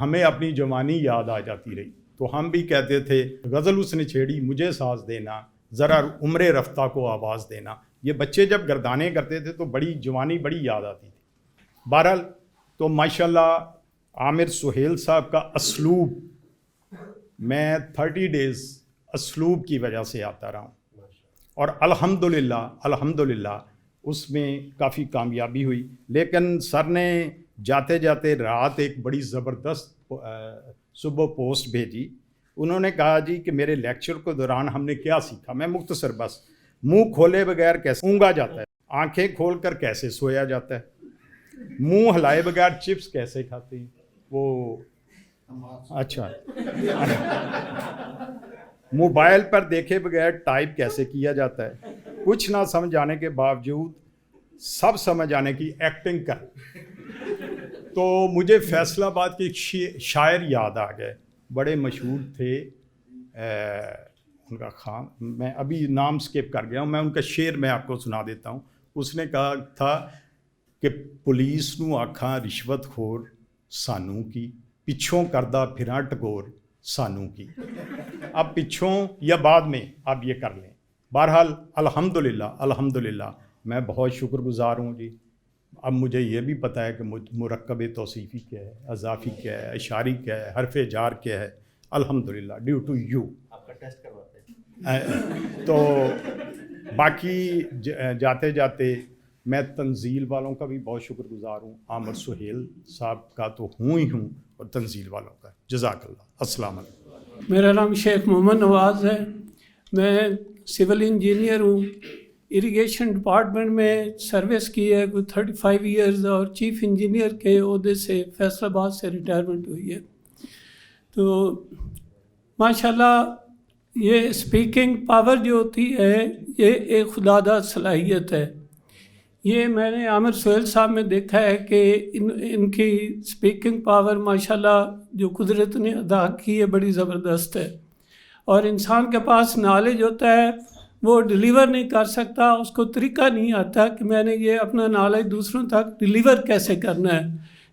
ہمیں اپنی جوانی یاد آ جاتی رہی، تو ہم بھی کہتے تھے غزل اس نے چھیڑی مجھے ساز دینا، ذرا عمر رفتہ کو آواز دینا. یہ بچے جب گردانے کرتے تھے تو بڑی جوانی بڑی یاد آتی تھی. بہرحال تو ماشاءاللہ عامر سہیل صاحب کا اسلوب، میں 30 ڈیز اسلوب کی وجہ سے آتا رہا ہوں، اور الحمدللہ اس میں کافی کامیابی ہوئی. لیکن سر نے جاتے جاتے رات ایک بڑی زبردست صبح پوسٹ بھیجی. انہوں نے کہا جی کہ میرے لیکچر کے دوران ہم نے کیا سیکھا. میں مختصر بس، منہ کھولے بغیر کیسے اونگا جاتا ہے، آنکھیں کھول کر کیسے سویا جاتا ہے، منہ ہلائے بغیر چپس کیسے کھاتے ہیں، وہ اچھا موبائل پر دیکھے بغیر ٹائپ کیسے کیا جاتا ہے، کچھ نہ سمجھ آنے کے باوجود سب سمجھ آنے کی ایکٹنگ کر. تو مجھے فیصل آباد کے ایک شاعر یاد آ گئے، بڑے مشہور تھے، ان کا خان، میں ابھی نام سکپ کر گیا ہوں، میں ان کا شعر میں آپ کو سنا دیتا ہوں. اس نے کہا تھا کہ پولیس نو آکھاں رشوت خور سانوں کی، پچھوں کردہ پھراں ٹکور سانوں کی. اب پچھوں یا بعد میں آپ یہ کر لیں. بہرحال الحمدللہ میں بہت شکر گزار ہوں جی. اب مجھے یہ بھی پتہ ہے کہ مرکب توصیفی کیا ہے، اضافی کیا ہے، اشاری کیا ہے، حرف جار کیا ہے. الحمدللہ ڈیو ٹو یو. آپ کا ٹیسٹ کرواتے ہیں. تو باقی جاتے جاتے میں تنزیل والوں کا بھی بہت شکر گزار ہوں. عامر سہیل صاحب کا تو ہوں ہی ہوں، اور تنزیل والوں کا. جزاک اللہ. السلام علیکم. میرا نام شیخ محمد نواز ہے، میں سول انجینئر ہوں. اریگیشن ڈپارٹمنٹ میں سروس کی ہے کوئی 35 ایئرز، اور چیف انجینئر کے عہدے سے فیصل آباد سے ریٹائرمنٹ ہوئی ہے. تو ماشاءاللہ یہ اسپیکنگ پاور جو ہوتی ہے یہ ایک خداداد صلاحیت ہے. یہ میں نے عامر سہیل صاحب میں دیکھا ہے کہ ان کی اسپیکنگ پاور ماشاءاللہ جو قدرت نے ادا کی ہے بڑی زبردست ہے. اور انسان کے پاس نالج ہوتا ہے وہ ڈیلیور نہیں کر سکتا، اس کو طریقہ نہیں آتا کہ میں نے یہ اپنا نالج دوسروں تک ڈیلیور کیسے کرنا ہے.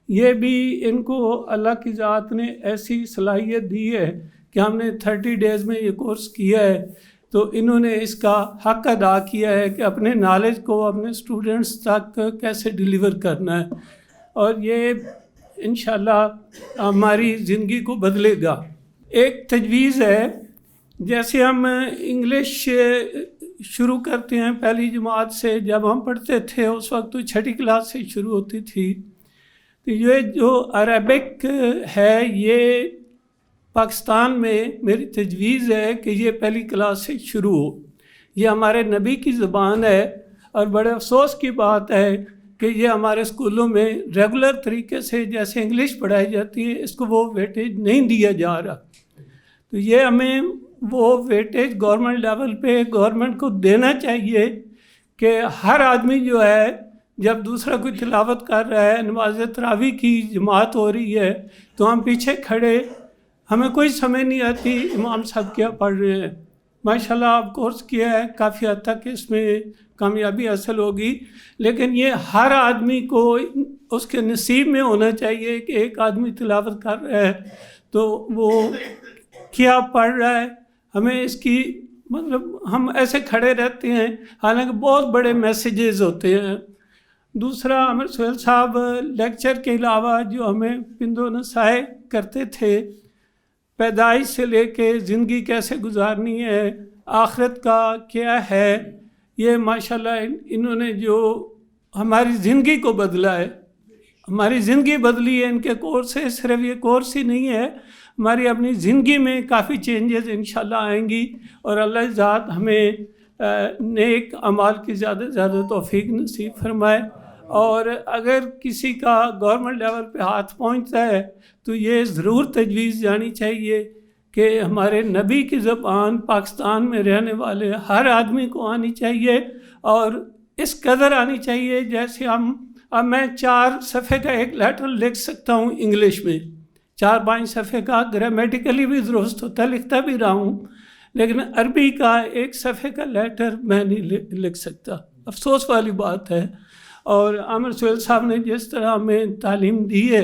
یہ بھی ان کو اللہ کی ذات نے ایسی صلاحیت دی ہے کہ ہم نے 30 ڈیز میں یہ کورس کیا ہے، تو انہوں نے اس کا حق ادا کیا ہے کہ اپنے نالج کو اپنے اسٹوڈنٹس تک کیسے ڈیلیور کرنا ہے. اور یہ انشاءاللہ ہماری زندگی کو بدلے گا. ایک تجویز ہے، جیسے ہم انگلش شروع کرتے ہیں پہلی جماعت سے، جب ہم پڑھتے تھے اس وقت تو 6ٹھی کلاس سے شروع ہوتی تھی. تو یہ جو عربک ہے یہ پاکستان میں میری تجویز ہے کہ یہ پہلی کلاس سے شروع ہو. یہ ہمارے نبی کی زبان ہے، اور بڑے افسوس کی بات ہے کہ یہ ہمارے اسکولوں میں ریگولر طریقے سے جیسے انگلش پڑھائی جاتی ہے اس کو وہ ویٹیج نہیں دیا جا رہا. تو یہ ہمیں وہ ویٹیج گورنمنٹ لیول پہ گورنمنٹ کو دینا چاہیے کہ ہر آدمی جو ہے جب دوسرا کوئی تلاوت کر رہا ہے، نماز تراویح کی جماعت ہو رہی ہے تو ہم پیچھے کھڑے، ہمیں کوئی سمجھ نہیں آتی امام صاحب کیا پڑھ رہے ہیں. ماشاءاللہ آپ کورس کیا ہے، کافی حد تک اس میں کامیابی حاصل ہوگی، لیکن یہ ہر آدمی کو اس کے نصیب میں ہونا چاہیے کہ ایک آدمی تلاوت کر رہا ہے تو وہ کیا پڑھ رہا ہے. ہمیں اس کی مطلب ہم ایسے کھڑے رہتے ہیں حالانکہ بہت بڑے میسیجز ہوتے ہیں. دوسرا عامر سہیل صاحب لیکچر کے علاوہ جو ہمیں پند و نصائح کرتے تھے، پیدائش سے لے کے زندگی کیسے گزارنی ہے، آخرت کا کیا ہے، یہ ماشاءاللہ انہوں نے جو ہماری زندگی کو بدلا ہے، ہماری زندگی بدلی ہے ان کے کورس سے. صرف یہ کورس ہی نہیں ہے، ہماری اپنی زندگی میں کافی چینجز انشاءاللہ آئیں گی، اور اللہ ذات ہمیں نیک اعمال کی زیادہ سے زیادہ توفیق نصیب فرمائے. اور اگر کسی کا گورنمنٹ لیول پہ ہاتھ پہنچتا ہے تو یہ ضرور تجویز جانی چاہیے کہ ہمارے نبی کی زبان پاکستان میں رہنے والے ہر آدمی کو آنی چاہیے، اور اس قدر آنی چاہیے جیسے اب میں 4 صفحے کا ایک لیٹر لکھ سکتا ہوں انگلش میں، 4-5 صفحے کا، گرامیٹیکلی بھی درست ہوتا ہے، لکھتا بھی رہا ہوں، لیکن عربی کا 1 صفحے کا لیٹر میں نہیں لکھ سکتا. افسوس والی بات ہے. اور عامر سہیل صاحب نے جس طرح ہمیں تعلیم دی ہے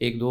1-2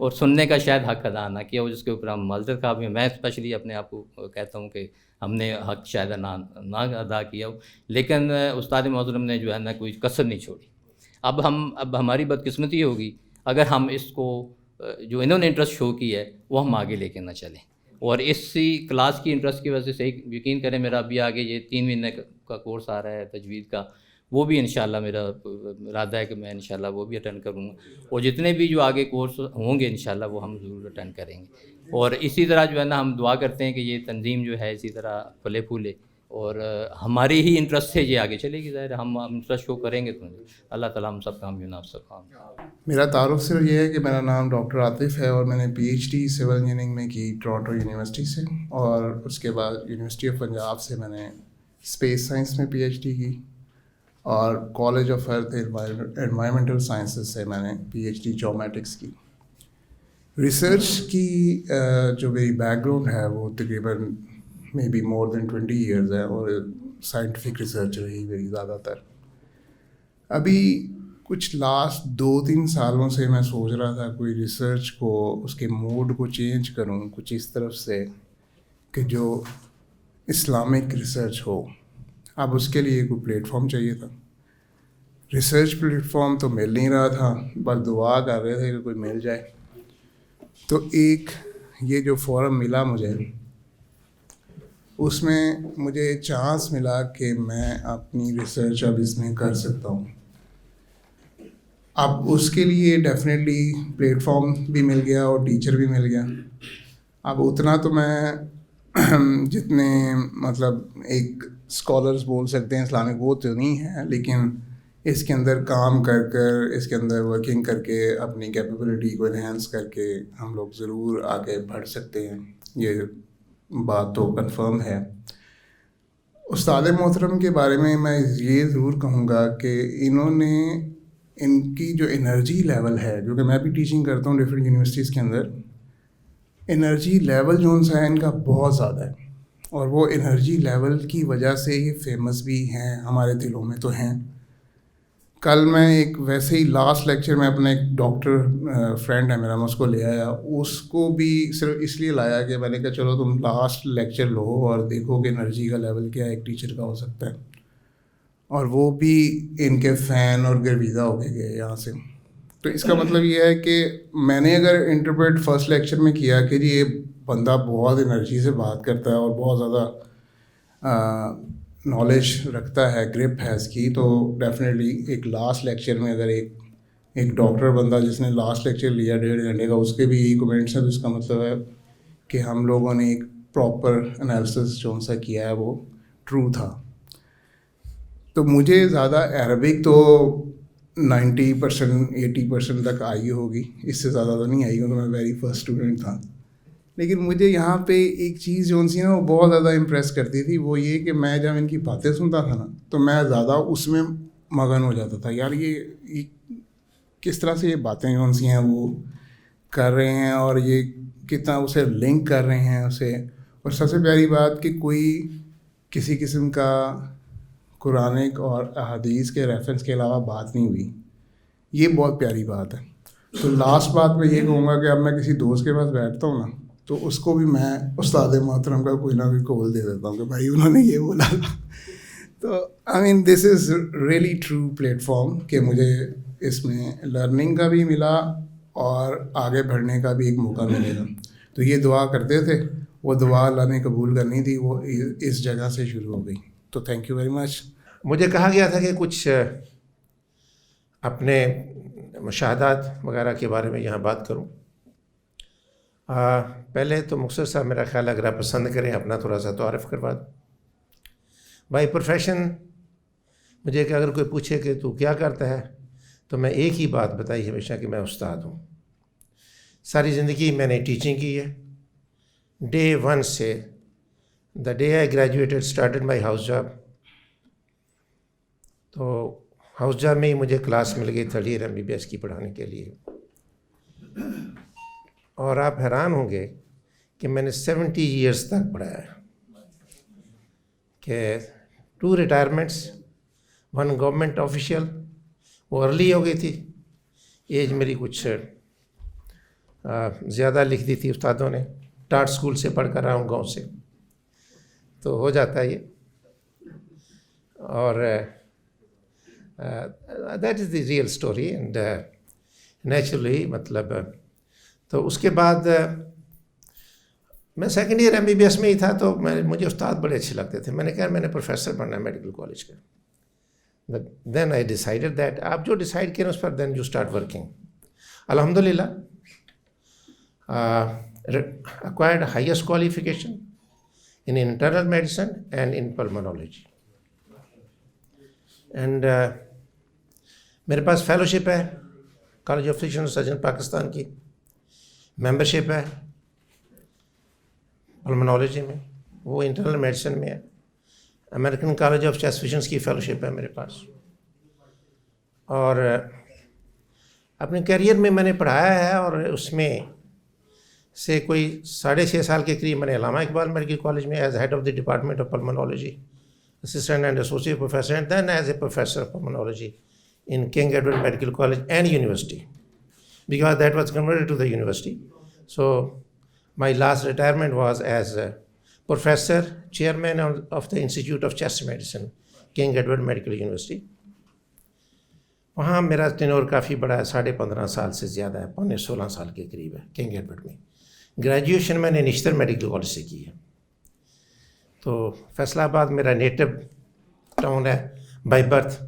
اور سننے کا شاید حق ادا نہ کیا ہو، جس کے اوپر ہم معذرت خواہ ہیں. میں اسپیشلی اپنے آپ کو کہتا ہوں کہ ہم نے حق شاید نہ ادا کیا ہو، لیکن استاد معظم نے جو ہے نا کوئی کسر نہیں چھوڑی. اب ہماری بدقسمتی ہوگی اگر ہم اس کو جو انہوں نے انٹرسٹ شو کی ہے وہ ہم آگے لے کے نہ چلیں. اور اسی کلاس کی انٹرسٹ کی وجہ سے یقین کریں میرا ابھی آگے یہ 3 مہینے کا کورس آ رہا ہے تجوید کا، وہ بھی انشاءاللہ میرا ارادہ ہے کہ میں انشاءاللہ وہ بھی اٹینڈ کروں گا. اور جتنے بھی جو آگے کورس ہوں گے انشاءاللہ وہ ہم ضرور اٹینڈ کریں گے. اور اسی طرح جو ہے نا ہم دعا کرتے ہیں کہ یہ تنظیم جو ہے اسی طرح پھلے پھولے، اور ہماری ہی انٹرسٹ سے یہ آگے چلے گی. ظاہر ہم انٹرسٹ شو کریں گے تو اللہ تعالیٰ ہم سب کامیاب نہ سکھا. میرا تعارف صرف یہ ہے کہ میرا نام ڈاکٹر عاطف ہے اور میں نے P H D civil engineering میں کی ٹورانٹو یونیورسٹی سے، اور اس کے بعد یونیورسٹی آف پنجاب سے میں نے اسپیس سائنس میں پی ایچ ڈی کی، اور college of earth environmental sciences سے میں نے پی ایچ ڈی جیومیٹکس کی. ریسرچ کی جو میری بیک گراؤنڈ ہے وہ تقریباً may be more then 20 years ہے، اور سائنٹیفک ریسرچ رہی میری زیادہ تر. ابھی کچھ لاسٹ 2-3 سالوں سے میں سوچ رہا تھا کوئی ریسرچ کو اس کے موڈ کو چینج کروں کچھ اس طرف سے کہ جو اسلامک ریسرچ ہو. اب اس کے لیے کوئی پلیٹ فارم چاہیے تھا. ریسرچ پلیٹ فارم تو مل نہیں رہا تھا، بس دعا کر رہے تھے کہ کوئی مل جائے. تو ایک یہ جو فورم ملا مجھے، اس میں مجھے چانس ملا کہ میں اپنی ریسرچ اب اس میں کر سکتا ہوں. اب اس کے لیے ڈیفینیٹلی پلیٹ فارم بھی مل گیا اور ٹیچر بھی مل گیا. اب اتنا تو میں جتنے مطلب ایک اسکالرس بول سکتے ہیں اسلامک وہ تو نہیں ہے، لیکن اس کے اندر کام کر اس کے اندر ورکنگ کر کے اپنی کیپیبلٹی کو انہینس کر کے ہم لوگ ضرور آگے بڑھ سکتے ہیں. یہ بات تو کنفرم ہے. استاد محترم کے بارے میں میں یہ ضرور کہوں گا کہ انہوں نے ان کی جو انرجی لیول ہے، جو کہ میں بھی ٹیچنگ کرتا ہوں ڈفرینٹ یونیورسٹیز کے اندر، انرجی لیول جو سا ہے ان کا بہت زیادہ ہے، اور وہ انرجی لیول کی وجہ سے یہ فیمس بھی ہیں ہمارے دلوں میں تو ہیں. کل میں ایک ویسے ہی لاسٹ لیکچر میں اپنے ایک ڈاکٹر فرینڈ ہے میرا، میں اس کو لے آیا. اس کو بھی صرف اس لیے لایا کہ میں نے کہا چلو تم لاسٹ لیکچر لو اور دیکھو کہ انرجی کا لیول کیا ایک ٹیچر کا ہو سکتا ہے. اور وہ بھی ان کے فین اور گرویدہ ہو کے گئے یہاں سے. تو اس کا مطلب یہ ہے کہ میں نے اگر انٹرپریٹ فرسٹ لیکچر میں کیا کہ جی یہ بندہ بہت انرجی سے بات کرتا ہے اور بہت زیادہ نالج رکھتا ہے، گرپ ہے اس کی، تو ڈیفینیٹلی ایک لاسٹ لیکچر میں اگر ایک ڈاکٹر بندہ جس نے لاسٹ لیکچر لیا 1.5 گھنٹے کا، اس کے بھی یہی کمنٹس ہیں، تو اس کا مطلب ہے کہ ہم لوگوں نے ایک پراپر انالیسس جو سا کیا ہے وہ ٹرو تھا. تو مجھے زیادہ عربک تو 90% 80% تک آئی ہوگی، اس سے زیادہ تو نہیں آئی کیونکہ میں ویری فرسٹ اسٹوڈنٹ تھا. لیکن مجھے یہاں پہ ایک چیز جو سی نا وہ بہت زیادہ امپریس کرتی تھی، وہ یہ کہ میں جب ان کی باتیں سنتا تھا نا تو میں زیادہ اس میں مگن ہو جاتا تھا. یار یہ کس طرح سے یہ باتیں جو سی ہیں وہ کر رہے ہیں، اور یہ کتنا اسے لنک کر رہے ہیں اسے. اور سب سے پیاری بات کہ کوئی کسی قسم کا قرآنک اور احادیث کے ریفرنس کے علاوہ بات نہیں ہوئی. یہ بہت پیاری بات ہے. تو لاسٹ بات میں یہ کہوں گا کہ اب میں کسی دوست کے پاس بیٹھتا ہوں نا تو اس کو بھی میں استاد محترم کا کوئی نہ کوئی قول دے دیتا ہوں کہ بھائی انہوں نے یہ بولا تھا. تو I mean this is really true platform کہ مجھے اس میں لرننگ کا بھی ملا اور آگے بڑھنے کا بھی ایک موقع ملے گا. تو یہ دعا کرتے تھے، وہ دعا اللہ نے قبول کرنی تھی، وہ اس جگہ سے شروع ہو گئی. تو تھینک یو ویری مچ. مجھے کہا گیا تھا کہ کچھ اپنے مشاہدات وغیرہ کے بارے میں یہاں بات کروں. پہلے تو مختصر صاحب میرا خیال اگر آپ پسند کریں اپنا تھوڑا سا تعارف کروا دوں. بائی پروفیشن مجھے کہ اگر کوئی پوچھے کہ تو کیا کرتا ہے تو میں ایک ہی بات بتائی ہمیشہ کہ میں استاد ہوں. ساری زندگی میں نے ٹیچنگ کی ہے. ڈے 1 سے the day I graduated started my house job. تو ہاؤس جاب میں ہی مجھے کلاس مل گئی 3rd ایئر MBBS کی پڑھانے کے لیے. اور آپ حیران ہوں گے کہ میں نے 70 ایئرس تک پڑھایا ہے، کہ 2 ریٹائرمنٹس، 1 گورنمنٹ آفیشیل، وہ ارلی ہو گئی تھی، ایج میری کچھ زیادہ لکھ دی تھی استادوں نے. ٹاٹ اسکول سے پڑھ کر رہا ہوں گاؤں سے, تو ہو جاتا ہے یہ. اور that is the real story. And naturally مطلب تو اس کے بعد میں سیکنڈ ایئر MBBS میں ہی تھا, تو مجھے استاد بڑے اچھے لگتے تھے. میں نے کہا میں نے پروفیسر بننا ہے میڈیکل کالج کا. دین آئی ڈیسائیڈڈ دیٹ آپ جو ڈیسائیڈ کریں اس پر دین یو اسٹارٹ ورکنگ. الحمدللہ acquired highest qualification in internal medicine and in pulmonology. And میرے پاس فیلوشپ ہے college of physician surgeon Pakistan کی, ممبرشپ ہے پلمونالوجی میں, وہ انٹرنل میڈیسن میں ہے. American college of chest physicians کی فیلوشپ ہے میرے پاس. اور اپنے کیریئر میں نے پڑھایا ہے, اور اس میں سے کوئی 6.5 سال کے قریب میں نے علامہ اقبال میڈیکل کالج میں as head of the department of pulmonology assistant and associate professor, and then as a professor of pulmonology in King Edward Medical College and University, because that was converted to the university. So my last retirement was as a professor, chairman of the Institute of Chest Medicine, King Edward Medical University. وہاں میرا ٹینور کافی بڑا ہے, 15.5 سال سے زیادہ ہے, 15-16 سال کے قریب ہے کنگ ایڈورڈ میں. گریجویشن میں نے نشتر میڈیکل کالج سے کی ہے. تو فیصل آباد میرا نیٹو ٹاؤن ہے بائی برتھ.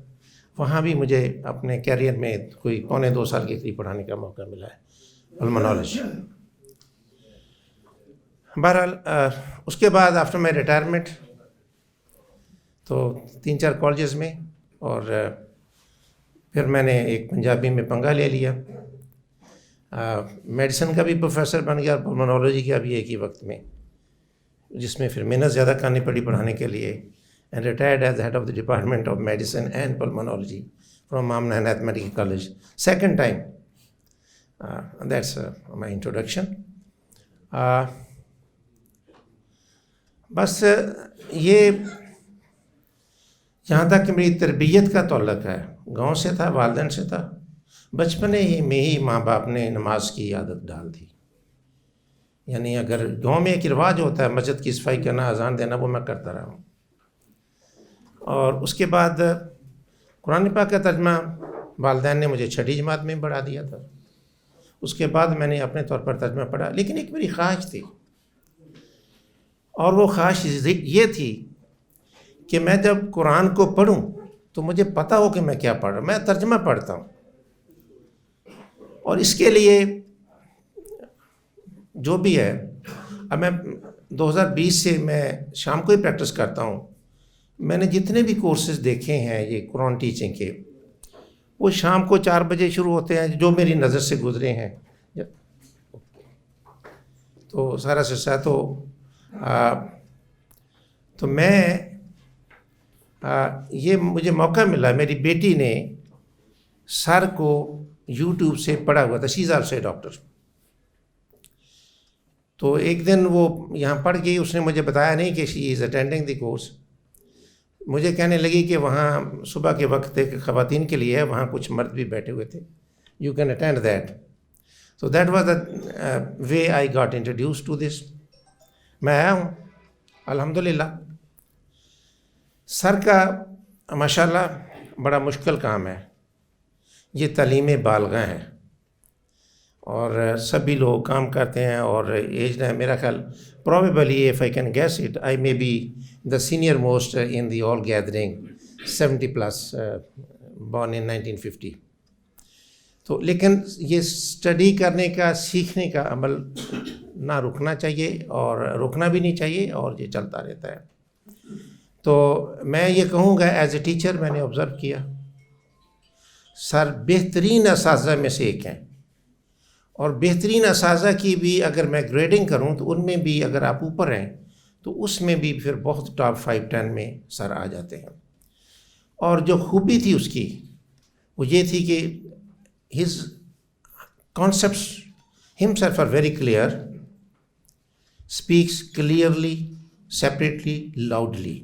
وہاں بھی مجھے اپنے کیریئر میں کوئی 1.25 سال کے قریب پڑھانے کا موقع ملا ہے پلمونالوجی. بہرحال اس کے بعد آفٹر مائی ریٹائرمنٹ تو 3-4 کالجز میں, اور پھر میں نے ایک پنجابی میں پنگا لے لیا. میڈیسن کا بھی پروفیسر بن گیا اور پلمونالوجی کا بھی ایک ہی وقت میں, جس میں پھر محنت زیادہ کرنی پڑی پڑھانے کے لیے. And retired as head of the Department of Medicine and Pulmonology from Amna Hanath Medical College. Second time. That's my introduction. بس یہ جہاں تک کہ میری تربیت کا تعلق ہے, گاؤں سے تھا, والدین سے تھا. بچپنے ہی میں ہی ماں باپ نے نماز کی عادت ڈال دی. یعنی اگر گاؤں میں ایک رواج ہوتا ہے مسجد کی صفائی کرنا, اذان دینا, وہ میں کرتا رہا ہوں. اور اس کے بعد قرآن پاک کا ترجمہ والدین نے مجھے 6ٹھی جماعت میں پڑھا دیا تھا. اس کے بعد میں نے اپنے طور پر ترجمہ پڑھا. لیکن ایک میری خواہش تھی, اور وہ خواہش یہ تھی کہ میں جب قرآن کو پڑھوں تو مجھے پتہ ہو کہ میں کیا پڑھ رہا ہوں. میں ترجمہ پڑھتا ہوں, اور اس کے لیے جو بھی ہے, اب میں 2020 سے میں شام کو ہی پریکٹس کرتا ہوں. میں نے جتنے بھی کورسز دیکھے ہیں یہ قرآن ٹیچنگ کے, وہ شام کو 4 بجے شروع ہوتے ہیں, جو میری نظر سے گزرے ہیں. تو سارا سلسلہ تو میں یہ مجھے موقع ملا, میری بیٹی نے سر کو YouTube سے پڑھا ہوا تھا, شی از آلسو اے ڈاکٹر. تو ایک دن وہ یہاں پڑھ گئی, اس نے مجھے بتایا نہیں کہ شی از اٹینڈنگ دی کورس. مجھے کہنے لگی کہ وہاں صبح کے وقت ایک خواتین کے لیے ہے, وہاں کچھ مرد بھی بیٹھے ہوئے تھے, you can attend that. So that was the way I got introduced to this. میں آیا ہوں الحمدللہ. سر کا ماشاءاللہ بڑا مشکل کام ہے, یہ تعلیم بالغاں ہے, اور سبھی لوگ کام کرتے ہیں. اور ایج ہے میرا خیال probably if I can guess it, I may be the senior most in the all gathering, 70 plus, born in 1950. تو لیکن یہ اسٹڈی کرنے کا, سیکھنے کا عمل نہ رکنا چاہیے, اور رکنا بھی نہیں چاہیے, اور یہ چلتا رہتا ہے. تو میں یہ کہوں گا ایز اے ٹیچر میں نے آبزرو کیا, سر بہترین اساتذہ میں سے ایک ہیں, اور بہترین اساتذہ کی بھی اگر میں گریڈنگ کروں تو ان میں بھی اگر آپ اوپر ہیں تو اس میں بھی پھر بہت ٹاپ 5-10 میں سر آ جاتے ہیں. اور جو خوبی تھی اس کی وہ یہ تھی کہ his concepts himself are very clear, speaks clearly, separately, loudly.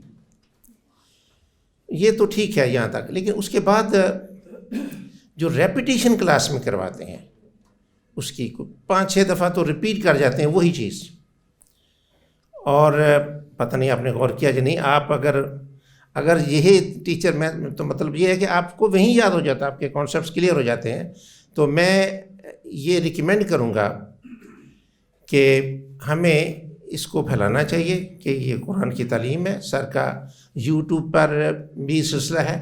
یہ تو ٹھیک ہے یہاں تک, لیکن اس کے بعد جو ریپیٹیشن کلاس میں کرواتے ہیں اس کی 5-6 دفعہ تو ریپیٹ کر جاتے ہیں وہی چیز. اور پتہ نہیں آپ نے غور کیا کہ نہیں, آپ اگر یہی ٹیچر میں تو مطلب یہ ہے کہ آپ کو وہیں یاد ہو جاتا ہے, آپ کے کانسیپٹس کلیئر ہو جاتے ہیں. تو میں یہ ریکمینڈ کروں گا کہ ہمیں اس کو پھیلانا چاہیے کہ یہ قرآن کی تعلیم ہے. سر کا یوٹیوب پر بھی سلسلہ ہے,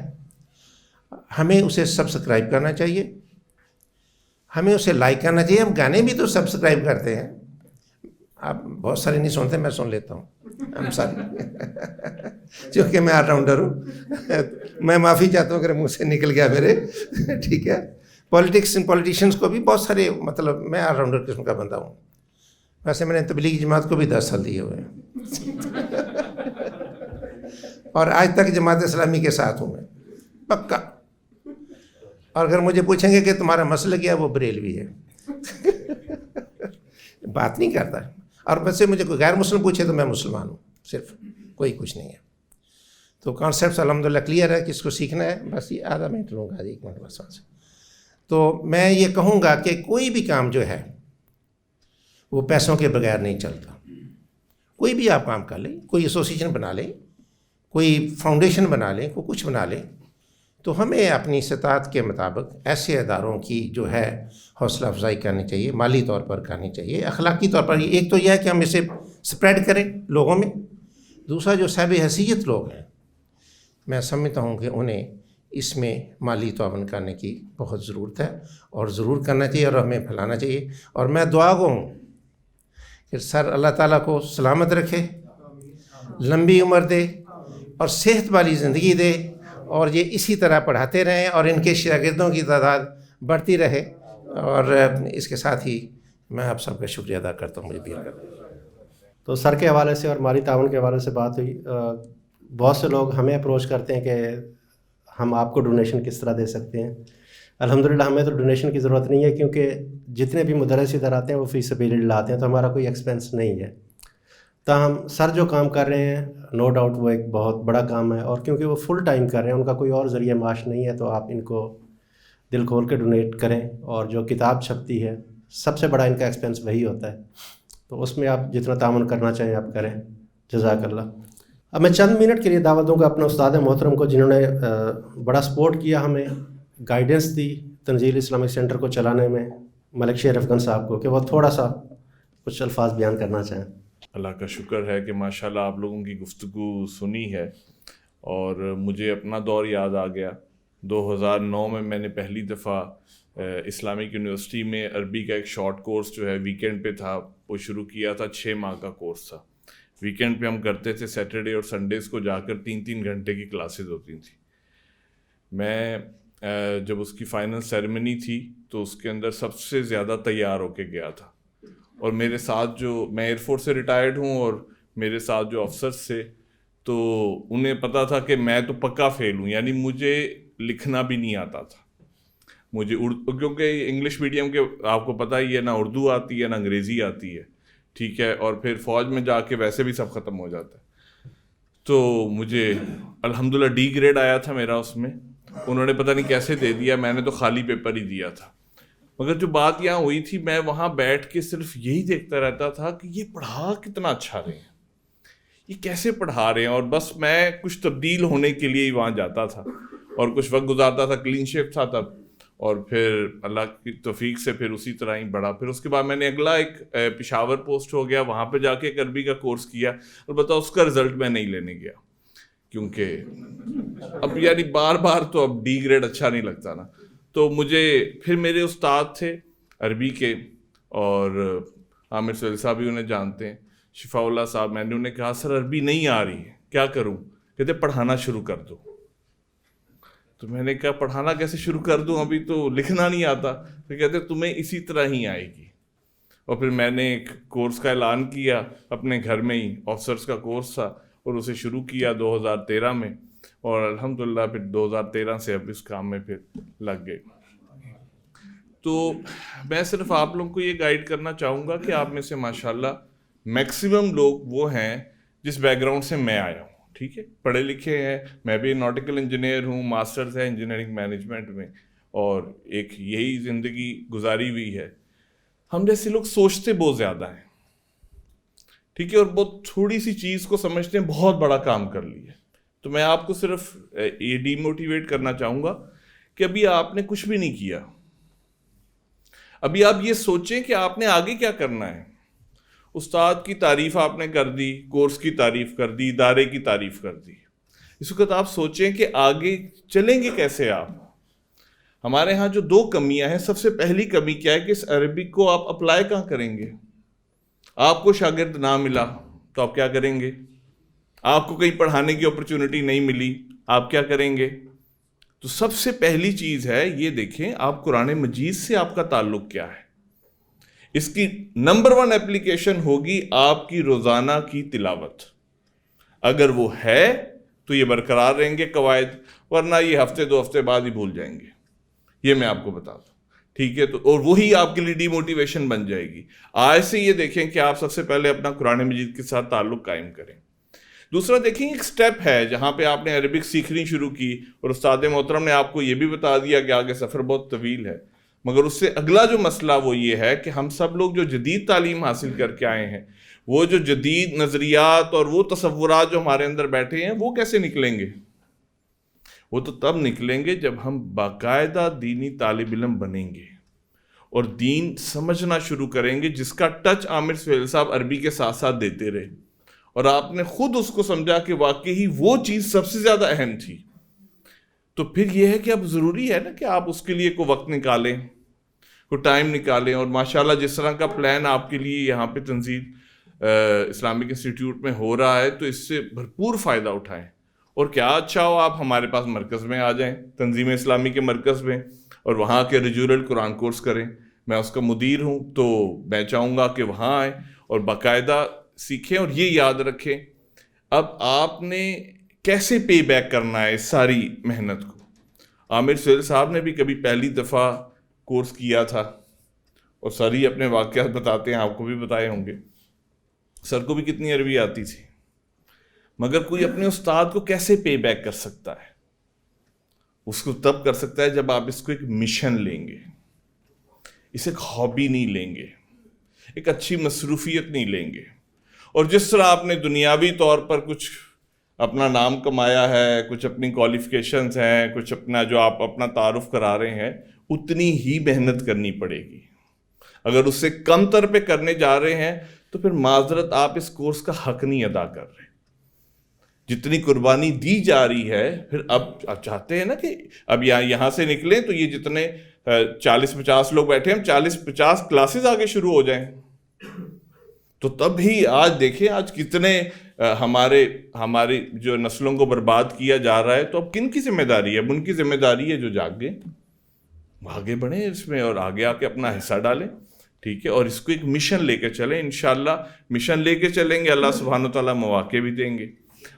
ہمیں اسے سبسکرائب کرنا چاہیے, ہمیں اسے لائک کرنا چاہیے. ہم گانے بھی تو سبسکرائب کرتے ہیں, آپ بہت سارے نہیں سنتے, میں سن لیتا ہوں. ہم سارے چونکہ میں آل راؤنڈر ہوں, میں معافی چاہتا ہوں اگر منہ سے نکل گیا میرے, ٹھیک ہے. پولیٹیشینس کو بھی بہت سارے, مطلب میں آل راؤنڈر قسم کا بندہ ہوں. ویسے میں نے تبلیغی جماعت کو بھی 10 سال دیے ہوئے ہیں اور آج تک جماعت اسلامی کے ساتھ ہوں میں پکا. اور اگر مجھے پوچھیں گے کہ تمہارا مسئلہ کیا ہے, وہ بریلوی ہے. بات نہیں کرتا. اور ویسے مجھے کوئی غیر مسلم پوچھے تو میں مسلمان ہوں, صرف, کوئی کچھ نہیں ہے. تو کانسیپٹس الحمدللہ کلیئر ہے, کس کو سیکھنا ہے. بس یہ آدھا منٹ لوں گا, 1 منٹ بس. تو میں یہ کہوں گا کہ کوئی بھی کام جو ہے وہ پیسوں کے بغیر نہیں چلتا. کوئی بھی آپ کام کر لیں, کوئی ایسوسیشن بنا لیں, کوئی فاؤنڈیشن بنا لیں, کوئی کچھ بنا لیں, تو ہمیں اپنی استطاعت کے مطابق ایسے اداروں کی جو ہے حوصلہ افزائی کرنی چاہیے, مالی طور پر کرنی چاہیے, اخلاقی طور پر. ایک تو یہ ہے کہ ہم اسے سپریڈ کریں لوگوں میں. دوسرا, جو صاحب حیثیت لوگ ہیں, میں سمجھتا ہوں کہ انہیں اس میں مالی تعاون کرنے کی بہت ضرورت ہے, اور ضرور کرنا چاہیے, اور ہمیں پھیلانا چاہیے. اور میں دعا گو ہوں کہ سر اللہ تعالیٰ کو سلامت رکھے, لمبی عمر دے, اور صحت والی زندگی دے, اور یہ اسی طرح پڑھاتے رہیں, اور ان کے شاگردوں کی تعداد بڑھتی رہے. اور اس کے ساتھ ہی میں آپ سب کا شکریہ ادا کرتا ہوں. مجھے بھی تو سر کے حوالے سے اور مالی تعاون کے حوالے سے بات ہوئی. بہت سے لوگ ہمیں اپروچ کرتے ہیں کہ ہم آپ کو ڈونیشن کس طرح دے سکتے ہیں. الحمدللہ ہمیں تو ڈونیشن کی ضرورت نہیں ہے, کیونکہ جتنے بھی مدرس ادھر آتے ہیں وہ فی سبیل اللہ آتے ہیں, تو ہمارا کوئی ایکسپینس نہیں ہے. تاہم سر جو کام کر رہے ہیں, نو ڈاؤٹ وہ ایک بہت بڑا کام ہے, اور کیونکہ وہ فل ٹائم کر رہے ہیں, ان کا کوئی اور ذریعہ معاش نہیں ہے, تو آپ ان کو دل کھول کے ڈونیٹ کریں. اور جو کتاب چھپتی ہے, سب سے بڑا ان کا ایکسپینس وہی ہوتا ہے, تو اس میں آپ جتنا تعاون کرنا چاہیں آپ کریں. جزاک اللہ. اب میں چند منٹ کے لیے دعوت دوں گا اپنے استاد محترم کو, جنہوں نے بڑا سپورٹ کیا, ہمیں گائیڈنس دی تنزیل اسلامک سینٹر کو چلانے میں, ملک شیر افغان صاحب کو, کہ وہ تھوڑا سا کچھ الفاظ بیان کرنا چاہیں. اللہ کا شکر ہے کہ ماشاءاللہ آپ لوگوں کی گفتگو سنی ہے, اور مجھے اپنا دور یاد آ گیا. 2009 میں نے پہلی دفعہ اسلامک یونیورسٹی میں عربی کا ایک شارٹ کورس جو ہے ویکینڈ پہ تھا, وہ شروع کیا تھا. 6 ماہ کا کورس تھا. ویکینڈ پہ ہم کرتے تھے, سیٹرڈے اور سنڈیز کو جا کر 3-3 گھنٹے کی کلاسز ہوتی تھیں. میں جب اس کی فائنل سیریمنی تھی تو اس کے اندر سب سے زیادہ تیار ہو کے گیا تھا. اور میرے ساتھ جو, میں ایئر فورس سے ریٹائرڈ ہوں, اور میرے ساتھ جو افسرس تھے, تو انہیں پتہ تھا کہ میں تو پکا فیل ہوں, یعنی مجھے لکھنا بھی نہیں آتا تھا. مجھے اردو, کیونکہ انگلش میڈیم کے آپ کو پتہ ہی ہے, نہ اردو آتی ہے نہ انگریزی آتی ہے, ٹھیک ہے, اور پھر فوج میں جا کے ویسے بھی سب ختم ہو جاتا ہے. تو مجھے الحمدللہ ڈی گریڈ آیا تھا میرا اس میں. انہوں نے پتہ نہیں کیسے دے دیا, میں نے تو خالی پیپر ہی دیا تھا. مگر جو بات یہاں ہوئی تھی, میں وہاں بیٹھ کے صرف یہی دیکھتا رہتا تھا کہ یہ پڑھا کتنا اچھا رہے ہیں, یہ کیسے پڑھا رہے ہیں. اور بس میں کچھ تبدیل ہونے کے لیے ہی وہاں جاتا تھا, اور کچھ وقت گزارتا تھا. کلین شیپ تھا تب, اور پھر اللہ کی توفیق سے پھر اسی طرح ہی بڑھا. پھر اس کے بعد میں نے اگلا ایک پشاور پوسٹ ہو گیا, وہاں پہ جا کے ایک عربی کا کورس کیا. البتہ اس کا رزلٹ میں نہیں لینے گیا, کیونکہ اب یعنی بار بار تو اب ڈی گریڈ اچھا نہیں لگتا نا. تو مجھے پھر میرے استاد تھے عربی کے, اور عامر سہیل صاحب بھی انہیں جانتے ہیں, شفاء اللہ صاحب. میں نے انہیں کہا سر عربی نہیں آ رہی ہے, کیا کروں؟ کہتے پڑھانا شروع کر دو. تو میں نے کہا پڑھانا کیسے شروع کر دوں, ابھی تو لکھنا نہیں آتا. تو کہتے تمہیں اسی طرح ہی آئے گی. اور پھر میں نے ایک کورس کا اعلان کیا اپنے گھر میں ہی, آفسرس کا کورس تھا, اور اسے شروع کیا 2013 میں, اور الحمدللہ پھر 2013 سے اب اس کام میں پھر لگ گئے. تو میں صرف آپ لوگوں کو یہ گائیڈ کرنا چاہوں گا کہ آپ میں سے ماشاءاللہ میکسیمم لوگ وہ ہیں جس بیک گراؤنڈ سے میں آیا ہوں, ٹھیک ہے, پڑھے لکھے ہیں. میں بھی ناٹیکل انجینئر ہوں, ماسٹرز ہے انجینئرنگ مینجمنٹ میں, اور ایک یہی زندگی گزاری ہوئی ہے. ہم جیسے لوگ سوچتے بہت زیادہ ہیں، ٹھیک ہے، اور بہت تھوڑی سی چیز کو سمجھتے ہیں بہت بڑا کام کر لیا. تو میں آپ کو صرف یہ ڈی موٹیویٹ کرنا چاہوں گا کہ ابھی آپ نے کچھ بھی نہیں کیا. ابھی آپ یہ سوچیں کہ آپ نے آگے کیا کرنا ہے. استاد کی تعریف آپ نے کر دی، کورس کی تعریف کر دی، ادارے کی تعریف کر دی. اس وقت آپ سوچیں کہ آگے چلیں گے کیسے آپ. ہمارے ہاں جو 2 کمیاں ہیں، سب سے پہلی کمی کیا ہے کہ اس عربک کو آپ اپلائی کہاں کریں گے. آپ کو شاگرد نہ ملا تو آپ کیا کریں گے، آپ کو کہیں پڑھانے کی اپرچونٹی نہیں ملی آپ کیا کریں گے. تو سب سے پہلی چیز ہے یہ دیکھیں آپ قرآن مجید سے آپ کا تعلق کیا ہے. اس کی نمبر 1 اپلیکیشن ہوگی آپ کی روزانہ کی تلاوت. اگر وہ ہے تو یہ برقرار رہیں گے قواعد، ورنہ یہ ہفتے 2 ہفتے بعد ہی بھول جائیں گے. یہ میں آپ کو بتا دوں، ٹھیک ہے. تو اور وہی آپ کے لیے ڈی موٹیویشن بن جائے گی. آج سے یہ دیکھیں کہ آپ سب سے پہلے اپنا قرآن مجید کے ساتھ تعلق قائم کریں. دوسرا دیکھیں ایک سٹیپ ہے جہاں پہ آپ نے عربک سیکھنی شروع کی اور استاد محترم نے آپ کو یہ بھی بتا دیا کہ آگے سفر بہت طویل ہے. مگر اس سے اگلا جو مسئلہ وہ یہ ہے کہ ہم سب لوگ جو جدید تعلیم حاصل کر کے آئے ہیں، وہ جو جدید نظریات اور وہ تصورات جو ہمارے اندر بیٹھے ہیں، وہ کیسے نکلیں گے؟ وہ تو تب نکلیں گے جب ہم باقاعدہ دینی طالب علم بنیں گے اور دین سمجھنا شروع کریں گے، جس کا ٹچ عامر سہیل صاحب عربی کے ساتھ ساتھ دیتے رہے اور آپ نے خود اس کو سمجھا کہ واقعی وہ چیز سب سے زیادہ اہم تھی. تو پھر یہ ہے کہ اب ضروری ہے نا کہ آپ اس کے لیے کوئی وقت نکالیں، کوئی ٹائم نکالیں. اور ماشاءاللہ جس طرح کا پلان آپ کے لیے یہاں پہ تنزیل اسلامک انسٹیٹیوٹ میں ہو رہا ہے تو اس سے بھرپور فائدہ اٹھائیں. اور کیا اچھا ہو آپ ہمارے پاس مرکز میں آ جائیں، تنظیم اسلامی کے مرکز میں، اور وہاں کے ریجورل قرآن کورس کریں. میں اس کا مدیر ہوں تو میں چاہوں گا کہ وہاں آئیں اور باقاعدہ سیکھیں. اور یہ یاد رکھیں اب آپ نے کیسے پے بیک کرنا ہے اس ساری محنت کو. عامر سہیل صاحب نے بھی کبھی پہلی دفعہ کورس کیا تھا اور سر ہی اپنے واقعات بتاتے ہیں، آپ کو بھی بتائے ہوں گے. سر کو بھی کتنی عربی آتی تھی، مگر کوئی اپنے استاد کو کیسے پے بیک کر سکتا ہے؟ اس کو تب کر سکتا ہے جب آپ اس کو ایک مشن لیں گے، اسے ایک ہابی نہیں لیں گے، ایک اچھی مصروفیت نہیں لیں گے. اور جس طرح آپ نے دنیاوی طور پر کچھ اپنا نام کمایا ہے، کچھ اپنی کوالیفیکیشنز ہیں، کچھ اپنا جو آپ اپنا تعارف کرا رہے ہیں، اتنی ہی محنت کرنی پڑے گی. اگر اس سے کم تر پہ کرنے جا رہے ہیں تو پھر معذرت آپ اس کورس کا حق نہیں ادا کر رہے. جتنی قربانی دی جا رہی ہے، پھر اب چاہتے ہیں نا کہ اب یہاں سے نکلیں تو یہ جتنے 40-50 لوگ بیٹھے ہیں، 40-50 کلاسز آگے شروع ہو جائیں. تو تب ہی آج دیکھیں آج کتنے ہماری جو نسلوں کو برباد کیا جا رہا ہے. تو اب کن کی ذمہ داری ہے؟ اب ان کی ذمہ داری ہے جو جاگیں، آگے بڑھیں اس میں اور آگے آ کے اپنا حصہ ڈالیں، ٹھیک ہے. اور اس کو ایک مشن لے کے چلیں. انشاءاللہ مشن لے کے چلیں گے، اللہ سبحانہ وتعالیٰ مواقع بھی دیں گے،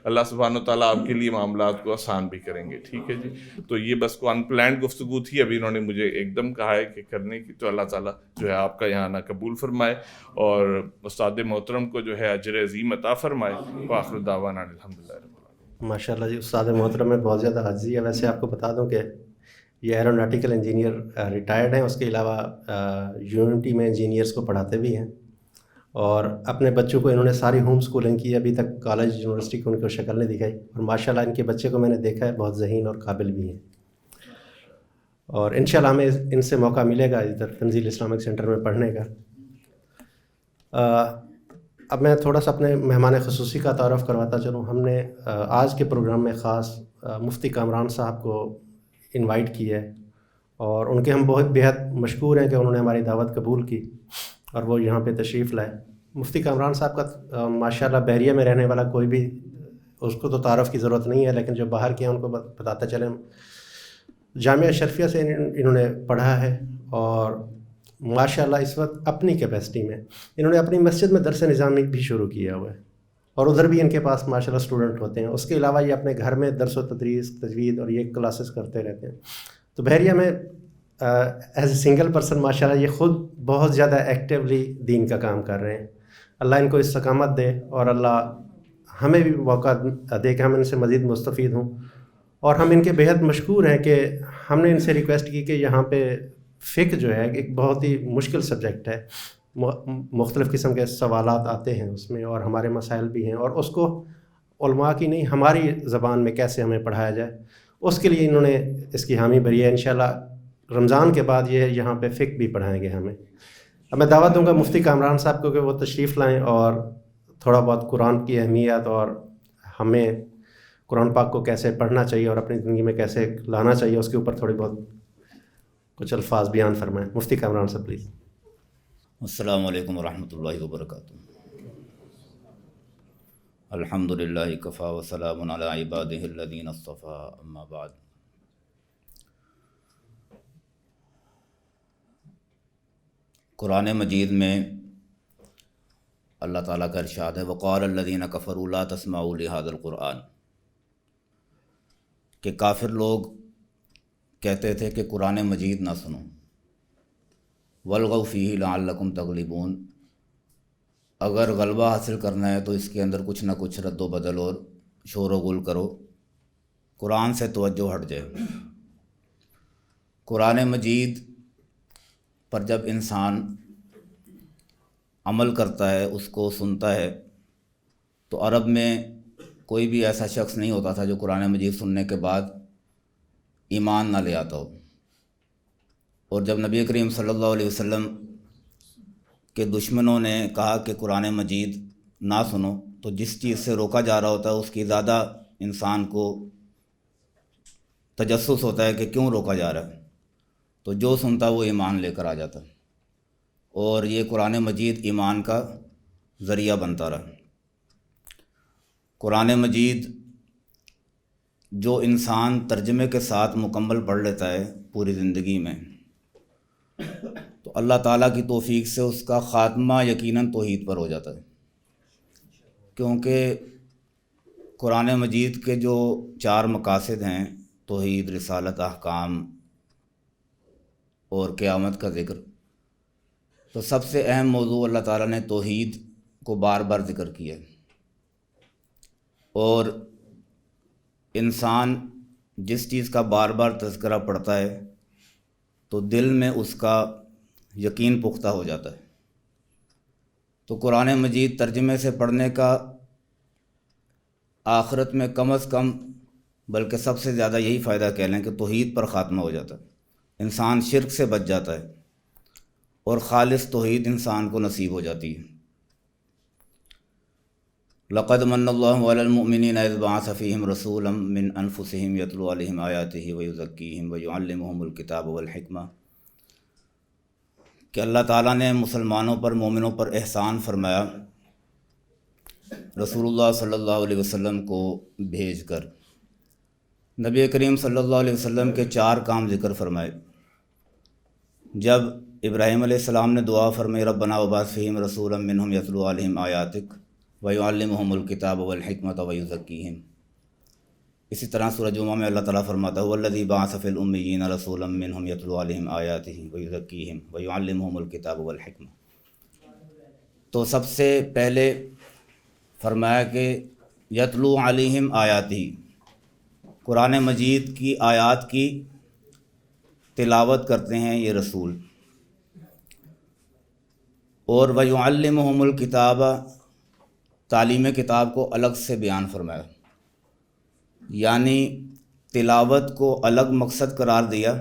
اللہ سبحانہ وتعالیٰ آپ کے لیے معاملات کو آسان بھی کریں گے، ٹھیک ہے جی. تو یہ بس کو ان پلانڈ گفتگو تھی، ابھی انہوں نے مجھے ایک دم کہا ہے کہ کرنے کی. تو اللہ تعالیٰ جو ہے آپ کا یہاں آنا قبول فرمائے اور استاد محترم کو جو ہے اجر عظیم عطا فرمائے. وآخر دعوانا الحمدللہ رب العالمین. ماشاء اللہ جی، استاد محترم میں بہت زیادہ عاجزی ہے. ویسے آپ کو بتا دوں کہ یہ ایروناٹیکل انجینئر ریٹائرڈ ہیں، اس کے علاوہ یونیورسٹی میں انجینئرس کو پڑھاتے بھی ہیں اور اپنے بچوں کو انہوں نے ساری ہوم سکولنگ کی. ابھی تک کالج یونیورسٹی کو ان کو شکل نہیں دکھائی اور ماشاءاللہ ان کے بچے کو میں نے دیکھا ہے، بہت ذہین اور قابل بھی ہیں. اور انشاءاللہ ہمیں ان سے موقع ملے گا ادھر تنزیل اسلامک سینٹر میں پڑھنے کا. اب میں تھوڑا سا اپنے مہمان خصوصی کا تعارف کرواتا چلوں. ہم نے آج کے پروگرام میں خاص مفتی کامران صاحب کو انوائٹ کیا ہے اور ان کے ہم بہت بےحد مشکور ہیں کہ انہوں نے ہماری دعوت قبول کی اور وہ یہاں پہ تشریف لائے. مفتی کامران صاحب کا ماشاءاللہ بحریہ میں رہنے والا کوئی بھی اس کو تو تعارف کی ضرورت نہیں ہے، لیکن جو باہر کے ہیں ان کو بتاتا چلیں. جامعہ اشرفیہ سے انہوں نے پڑھا ہے اور ماشاءاللہ اس وقت اپنی کیپیسٹی میں انہوں نے اپنی مسجد میں درس نظامی بھی شروع کیا ہوا ہے اور ادھر بھی ان کے پاس ماشاءاللہ اسٹوڈنٹ ہوتے ہیں. اس کے علاوہ یہ اپنے گھر میں درس و تدریس، تجوید اور یہ کلاسز کرتے رہتے ہیں. تو بحریہ میں ایز اے سنگل پرسن ماشاءاللہ یہ خود بہت زیادہ ایکٹیولی دین کا کام کر رہے ہیں. اللہ ان کو استقامت دے اور اللہ ہمیں بھی موقع دے کہ ہم ان سے مزید مستفید ہوں. اور ہم ان کے بےحد مشکور ہیں کہ ہم نے ان سے ریکویسٹ کی کہ یہاں پہ فقہ جو ہے ایک بہت ہی مشکل سبجیکٹ ہے، مختلف قسم کے سوالات آتے ہیں اس میں، اور ہمارے مسائل بھی ہیں، اور اس کو علماء کی نہیں ہماری زبان میں کیسے ہمیں پڑھایا جائے، اس کے لیے انہوں نے اس کی حامی بھری ہے۔ انشاءاللہ رمضان کے بعد یہ یہاں پہ فقہ بھی پڑھائیں گے ہمیں۔ اب میں دعوت دوں گا مفتی کامران صاحب کو کہ وہ تشریف لائیں اور تھوڑا بہت قرآن کی اہمیت اور ہمیں قرآن پاک کو کیسے پڑھنا چاہیے اور اپنی زندگی میں کیسے لانا چاہیے اس کے اوپر تھوڑی بہت کچھ الفاظ بیان فرمائیں۔ مفتی کامران صاحب پلیز۔ السلام علیکم ورحمۃ اللہ وبرکاتہ۔ الحمد للہ کفا وسلام علی عبادہ الذین اصطفیٰ، اما بعد۔ قرآن مجید میں اللہ تعالیٰ کا ارشاد ہے وقال الذین کفروا لا تسمعوا لہذا القرآن، کہ کافر لوگ کہتے تھے کہ قرآن مجید نہ سنو، والغوا فیہ لعلکم تغلبون، اگر غلبہ حاصل کرنا ہے تو اس کے اندر کچھ نہ کچھ رد و بدل اور شور و غل کرو، قرآن سے توجہ ہٹ جائے۔ قرآن مجید پر جب انسان عمل کرتا ہے، اس کو سنتا ہے، تو عرب میں کوئی بھی ایسا شخص نہیں ہوتا تھا جو قرآن مجید سننے کے بعد ایمان نہ لے آتا ہو۔ اور جب نبی کریم صلی اللہ علیہ وسلم کے دشمنوں نے کہا کہ قرآن مجید نہ سنو، تو جس چیز سے روکا جا رہا ہوتا ہے اس کی زیادہ انسان کو تجسس ہوتا ہے کہ کیوں روکا جا رہا ہے، تو جو سنتا وہ ایمان لے کر آ جاتا، اور یہ قرآن مجید ایمان کا ذریعہ بنتا رہا۔ قرآن مجید جو انسان ترجمے کے ساتھ مکمل پڑھ لیتا ہے پوری زندگی میں، تو اللہ تعالیٰ کی توفیق سے اس کا خاتمہ یقیناً توحید پر ہو جاتا ہے، کیونکہ قرآن مجید کے جو 4 مقاصد ہیں، توحید، رسالت، احکام اور قیامت کا ذکر، تو سب سے اہم موضوع اللہ تعالیٰ نے توحید کو بار بار ذکر کیا ہے۔ اور انسان جس چیز کا بار بار تذکرہ پڑھتا ہے تو دل میں اس کا یقین پختہ ہو جاتا ہے۔ تو قرآن مجید ترجمے سے پڑھنے کا آخرت میں کم از کم بلکہ سب سے زیادہ یہی فائدہ کہہ لیں کہ توحید پر خاتمہ ہو جاتا ہے، انسان شرک سے بچ جاتا ہے اور خالص توحید انسان کو نصیب ہو جاتی ہے۔ لقد من اللہ علی المؤمنین اذ بعث فیہم رسولا من انفسہم یتلو علیہم آیاتہ ویزکیہم ویعلمہم الکتاب والحکمہ، کہ اللہ تعالیٰ نے مسلمانوں پر، مومنوں پر احسان فرمایا رسول اللہ صلی اللہ علیہ وسلم کو بھیج کر۔ نبی کریم صلی اللہ علیہ وسلم کے 4 کام ذکر فرمائے۔ جب ابراہیم علیہ السلام نے دعا فرمائی ربنا وبعث فیہم رسولا منہم یتلو علیہم آیاتک ویعلمہم الکتاب والحکمۃ ویزکیہم، اسی طرح سورہ جمعہ میں اللہ تعالیٰ فرماتا ہے والذی بعث فی الامیین رسولا منہم یتلو علیہم آیاتہ ویزکیہم ویعلمہم الکتاب والحکمہ۔ تو سب سے پہلے فرمایا کہ یتلو علیہم آیاتہ، قرآن مجید کی آیات کی تلاوت کرتے ہیں یہ رسول، اور ویعلمہم الکتاب، تعلیم کتاب کو الگ سے بیان فرمایا، یعنی تلاوت کو الگ مقصد قرار دیا،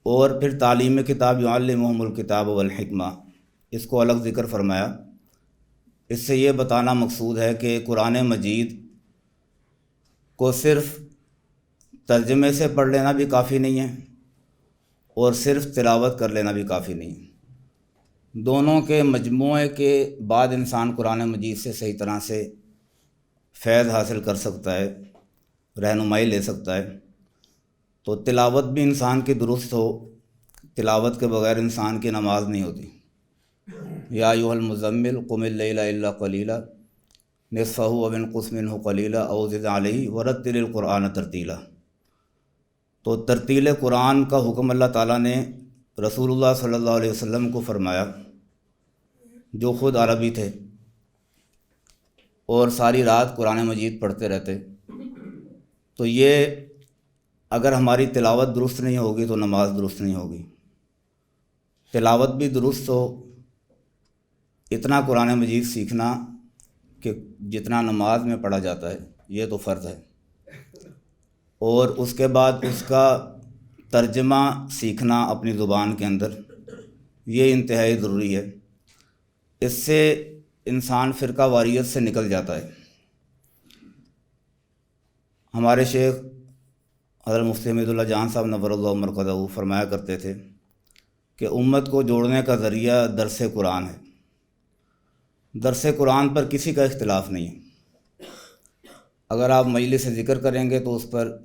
اور پھر تعلیم کتاب یعلمہم الکتاب والحکمہ اس کو الگ ذکر فرمایا۔ اس سے یہ بتانا مقصود ہے کہ قرآن مجید کو صرف ترجمے سے پڑھ لینا بھی کافی نہیں ہے اور صرف تلاوت کر لینا بھی کافی نہیں ہے، دونوں کے مجموعے کے بعد انسان قرآن مجید سے صحیح طرح سے فیض حاصل کر سکتا ہے، رہنمائی لے سکتا ہے۔ تو تلاوت بھی انسان کی درست ہو، تلاوت کے بغیر انسان کی نماز نہیں ہوتی۔ یا ایھا المزمل قم اللیل الا قلیلا نصفہ او انقص منہ قلیلا او زد علیہ ورتل القرآن ترتیلا۔ تو ترتیل قرآن کا حکم اللہ تعالیٰ نے رسول اللہ صلی اللہ علیہ وسلم کو فرمایا، جو خود عربی تھے اور ساری رات قرآن مجید پڑھتے رہتے۔ تو یہ اگر ہماری تلاوت درست نہیں ہوگی تو نماز درست نہیں ہوگی، تلاوت بھی درست ہو، اتنا قرآن مجید سیکھنا کہ جتنا نماز میں پڑھا جاتا ہے یہ تو فرض ہے، اور اس کے بعد اس کا ترجمہ سیکھنا اپنی زبان کے اندر، یہ انتہائی ضروری ہے۔ اس سے انسان فرقہ واریت سے نکل جاتا ہے۔ ہمارے شیخ حضرت مفتی حمید اللہ جان صاحب نور اللہ مرقدہ فرمایا کرتے تھے کہ امت کو جوڑنے کا ذریعہ درس قرآن ہے۔ درس قرآن پر کسی کا اختلاف نہیں ہے۔ اگر آپ مجلس سے ذکر کریں گے تو اس پر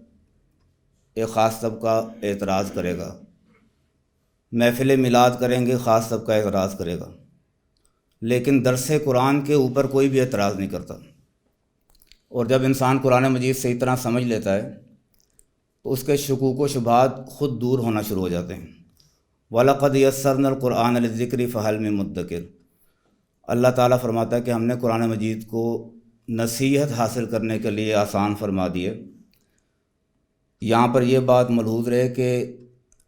ایک خاص طبقہ اعتراض کرے گا، محفل میلاد کریں گے خاص طبقہ اعتراض کرے گا، لیکن درس قرآن کے اوپر کوئی بھی اعتراض نہیں کرتا۔ اور جب انسان قرآن مجید صحیح طرح سمجھ لیتا ہے تو اس کے شکوک و شبہات خود دور ہونا شروع ہو جاتے ہیں۔ وَلَقَدْ يَسَّرْنَا الْقُرْآنَ لِلذِّكْرِ فَهَلْ مِن مُدَّكِرٍ۔ اللہ تعالیٰ فرماتا ہے کہ ہم نے قرآن مجید کو نصیحت حاصل کرنے کے لیے آسان فرما دی ہے۔ یہاں پر یہ بات ملحوظ رہے کہ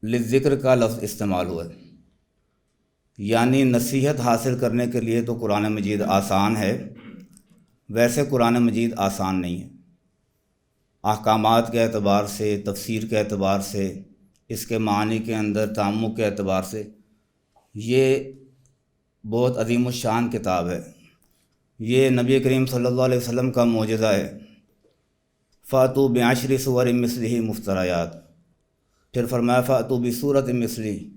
للذکر کا لفظ استعمال ہوا ہے، یعنی نصیحت حاصل کرنے کے لیے تو قرآن مجید آسان ہے، ویسے قرآن مجید آسان نہیں ہے۔ احکامات کے اعتبار سے، تفسیر کے اعتبار سے، اس کے معنی کے اندر تعمق کے اعتبار سے یہ بہت عظیم الشان کتاب ہے۔ یہ نبی کریم صلی اللہ علیہ وسلم کا معجزہ ہے۔ فَأْتُوا بِعَشْرِ سُوَرٍ مِثْلِهِ مُفْتَرَيَاتٍ، پھر فرمایا فَأْتُوا بِسُورَةٍ مِثْلِهِ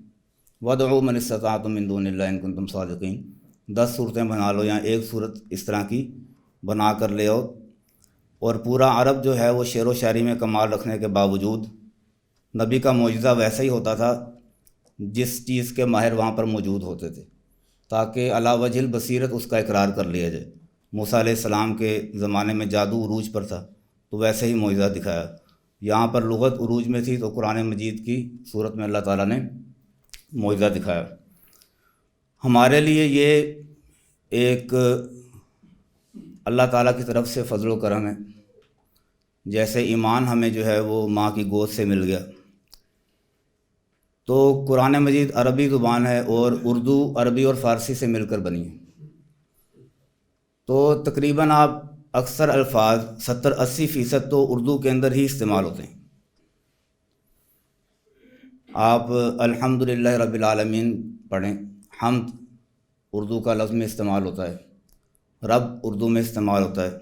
وَادْعُوا مَنِ اسْتَطَعْتُم مِّن دُونِ اللَّهِ إِن كُنتُمْ صَادِقِينَ۔ 10 صورتیں بنا لو یا ایک صورت اس طرح کی بنا کر لے آؤ۔ اور پورا عرب جو ہے وہ شعر و شاعری میں کمال رکھنے کے باوجود نبی کا معجزہ ویسا ہی ہوتا تھا جس چیز کے ماہر وہاں پر موجود ہوتے تھے، تاکہ علی وجہ البصیرت اس کا اقرار کر لیا جائے۔ موسیٰ علیہ السلام کے زمانے میں جادو عروج پر تھا تو ویسے ہی معجزہ دکھایا۔ یہاں پر لغت عروج میں تھی تو قرآن مجید کی صورت میں اللہ تعالیٰ نے معجزہ دکھایا۔ ہمارے لیے یہ ایک اللہ تعالیٰ کی طرف سے فضل و کرم ہے، جیسے ایمان ہمیں جو ہے وہ ماں کی گود سے مل گیا۔ تو قرآن مجید عربی زبان ہے اور اردو عربی اور فارسی سے مل کر بنی ہے، تو تقریباً آپ اکثر الفاظ 70-80% تو اردو کے اندر ہی استعمال ہوتے ہیں۔ آپ الحمدللہ رب العالمین پڑھیں، حمد اردو کا لفظ میں استعمال ہوتا ہے، رب اردو میں استعمال ہوتا ہے،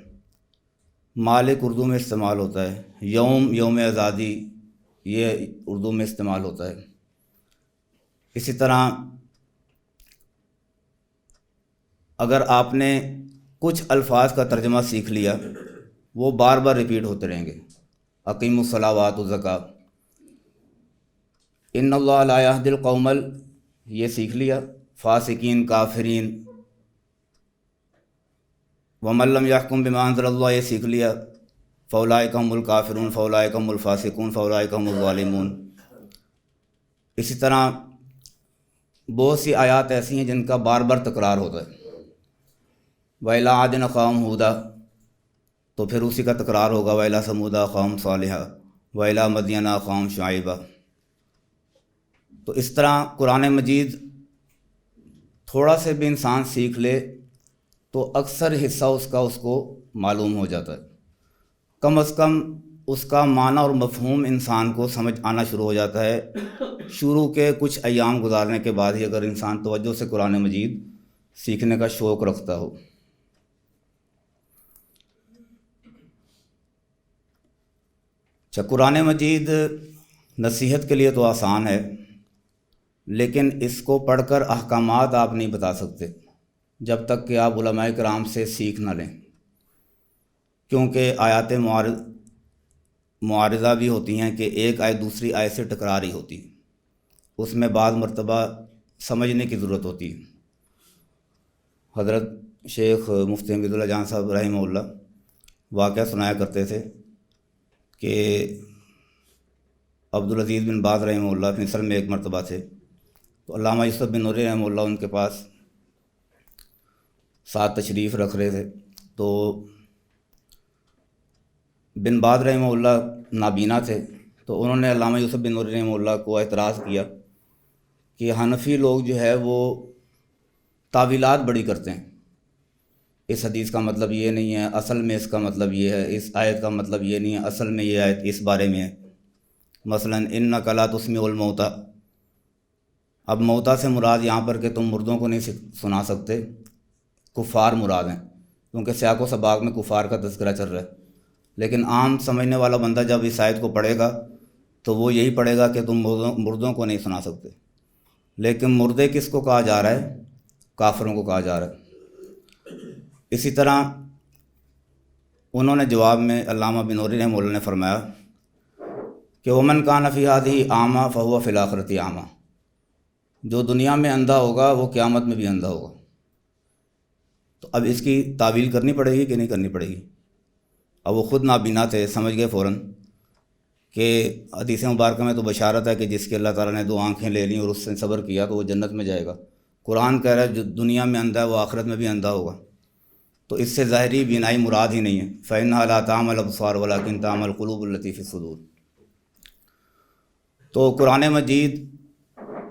مالک اردو میں استعمال ہوتا ہے، یوم آزادی یہ اردو میں استعمال ہوتا ہے۔ اسی طرح اگر آپ نے کچھ الفاظ کا ترجمہ سیکھ لیا وہ بار بار ریپیٹ ہوتے رہیں گے۔ اقیم الصلاوات والزکاۃ، ان اللہ لا یہدی القوم یہ سیکھ لیا، فاسقین، کافرین، ومن لم یحکم بما انزل اللہ یہ سیکھ لیا، فاولئک هم الکافرون فاولئک هم الفاسقون فاولئک هم الظالمون۔ اسی طرح بہت سی آیات ایسی ہیں جن کا بار بار تکرار ہوتا ہے۔ وَإِلَىٰ عَادٍ أَخَاهُمْ هُودًا، تو پھر اسی کا تکرار ہوگا، وَإِلَىٰ ثَمُودَ أَخَاهُمْ صَالِحًا وَإِلَىٰ مَدْيَنَ أَخَاهُمْ شُعَيْبًا۔ تو اس طرح قرآن مجید تھوڑا سے بھی انسان سیکھ لے تو اکثر حصہ اس کو معلوم ہو جاتا ہے، کم از کم اس کا معنی اور مفہوم انسان کو سمجھ آنا شروع ہو جاتا ہے۔ شروع کے کچھ ایام گزارنے کے بعد ہی اگر انسان توجہ سے قرآن مجید سیکھنے کا شوق رکھتا ہو۔ اچھا، قرآن مجید نصیحت کے لیے تو آسان ہے، لیکن اس کو پڑھ کر احکامات آپ نہیں بتا سکتے جب تک کہ آپ علماء کرام سے سیکھ نہ لیں، کیونکہ آیات معارضہ بھی ہوتی ہیں کہ ایک آیت دوسری آیت سے ٹکرا رہی ہوتی ہے، اس میں بعض مرتبہ سمجھنے کی ضرورت ہوتی ہے۔ حضرت شیخ مفتی حمید اللہ جان صاحب رحمہ اللہ واقعہ سنایا کرتے تھے کہ عبدالعزیز بن باز رحمہ اللہ مصر میں ایک مرتبہ تھے، تو علامہ یوسف بن نوری رحمہ اللہ ان کے پاس ساتھ تشریف رکھ رہے تھے، تو بن باز رحمہ اللہ نابینا تھے، تو انہوں نے علامہ یوسف بن نوری رحمہ اللہ کو اعتراض کیا کہ حنفی لوگ جو ہے وہ تعویلات بڑی کرتے ہیں، اس حدیث کا مطلب یہ نہیں ہے، اصل میں اس کا مطلب یہ ہے، اس آیت کا مطلب یہ نہیں ہے، اصل میں یہ آیت اس بارے میں ہے۔ مثلاً انک لا تسمع الموتیٰ، اب موتیٰ سے مراد یہاں پر کہ تم مردوں کو نہیں سنا سکتے، کفار مراد ہیں، کیونکہ سیاق و سباق میں کفار کا تذکرہ چل رہا ہے۔ لیکن عام سمجھنے والا بندہ جب اس آیت کو پڑھے گا تو وہ یہی پڑھے گا کہ تم مردوں کو نہیں سنا سکتے، لیکن مردے کس کو کہا جا رہا ہے؟ کافروں کو کہا جا رہا ہے۔ اسی طرح انہوں نے جواب میں علامہ بنوری رحمہ اللہ نے فرمایا کہ ومن کان فی ہذہ اعمیٰ فہو فی الآخرۃ اعمیٰ، جو دنیا میں اندھا ہوگا وہ قیامت میں بھی اندھا ہوگا۔ تو اب اس کی تعویل کرنی پڑے گی کہ نہیں کرنی پڑے گی؟ اب وہ خود نابینا تھے، سمجھ گئے فوراً کہ حدیث مبارکہ میں تو بشارت ہے کہ جس کی اللہ تعالیٰ نے 2 آنکھیں لے لیں اور اس سے صبر کیا تو وہ جنت میں جائے گا۔ قرآن کہہ رہا ہے جو دنیا میں اندھا ہے وہ آخرت میں بھی اندھا ہوگا، تو اس سے ظاہری بینائی مراد ہی نہیں ہے۔ فَإِنَّهَا لَا تَعْمَى الْأَبْصَارُ وَلَكِنْ تَعْمَى الْقُلُوبُ الَّتِي فِي الصُّدُورِ۔ تو قرآن مجید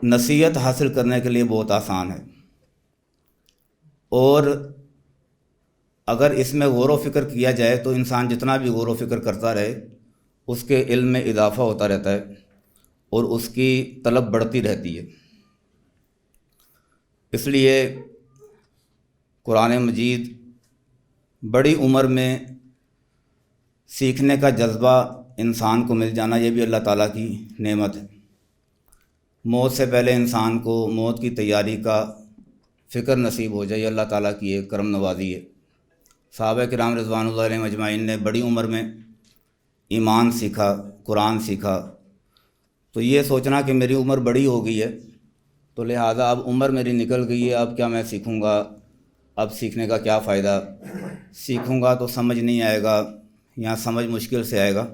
نصیحت حاصل کرنے کے لیے بہت آسان ہے، اور اگر اس میں غور و فکر کیا جائے تو انسان جتنا بھی غور و فکر کرتا رہے اس کے علم میں اضافہ ہوتا رہتا ہے اور اس کی طلب بڑھتی رہتی ہے۔ اس لیے قرآن مجید بڑی عمر میں سیکھنے کا جذبہ انسان کو مل جانا یہ بھی اللہ تعالیٰ کی نعمت ہے۔ موت سے پہلے انسان کو موت کی تیاری کا فکر نصیب ہو جائے، یہ اللہ تعالیٰ کی ایک کرم نوازی ہے۔ صحابہ کرام رضوان اللہ علیہم اجمعین نے بڑی عمر میں ایمان سیکھا، قرآن سیکھا، تو یہ سوچنا کہ میری عمر بڑی ہو گئی ہے تو لہٰذا اب عمر میری نکل گئی ہے، اب کیا میں سیکھوں گا، اب سیکھنے کا کیا فائدہ، سیکھوں گا تو سمجھ نہیں آئے گا یا سمجھ مشکل سے آئے گا،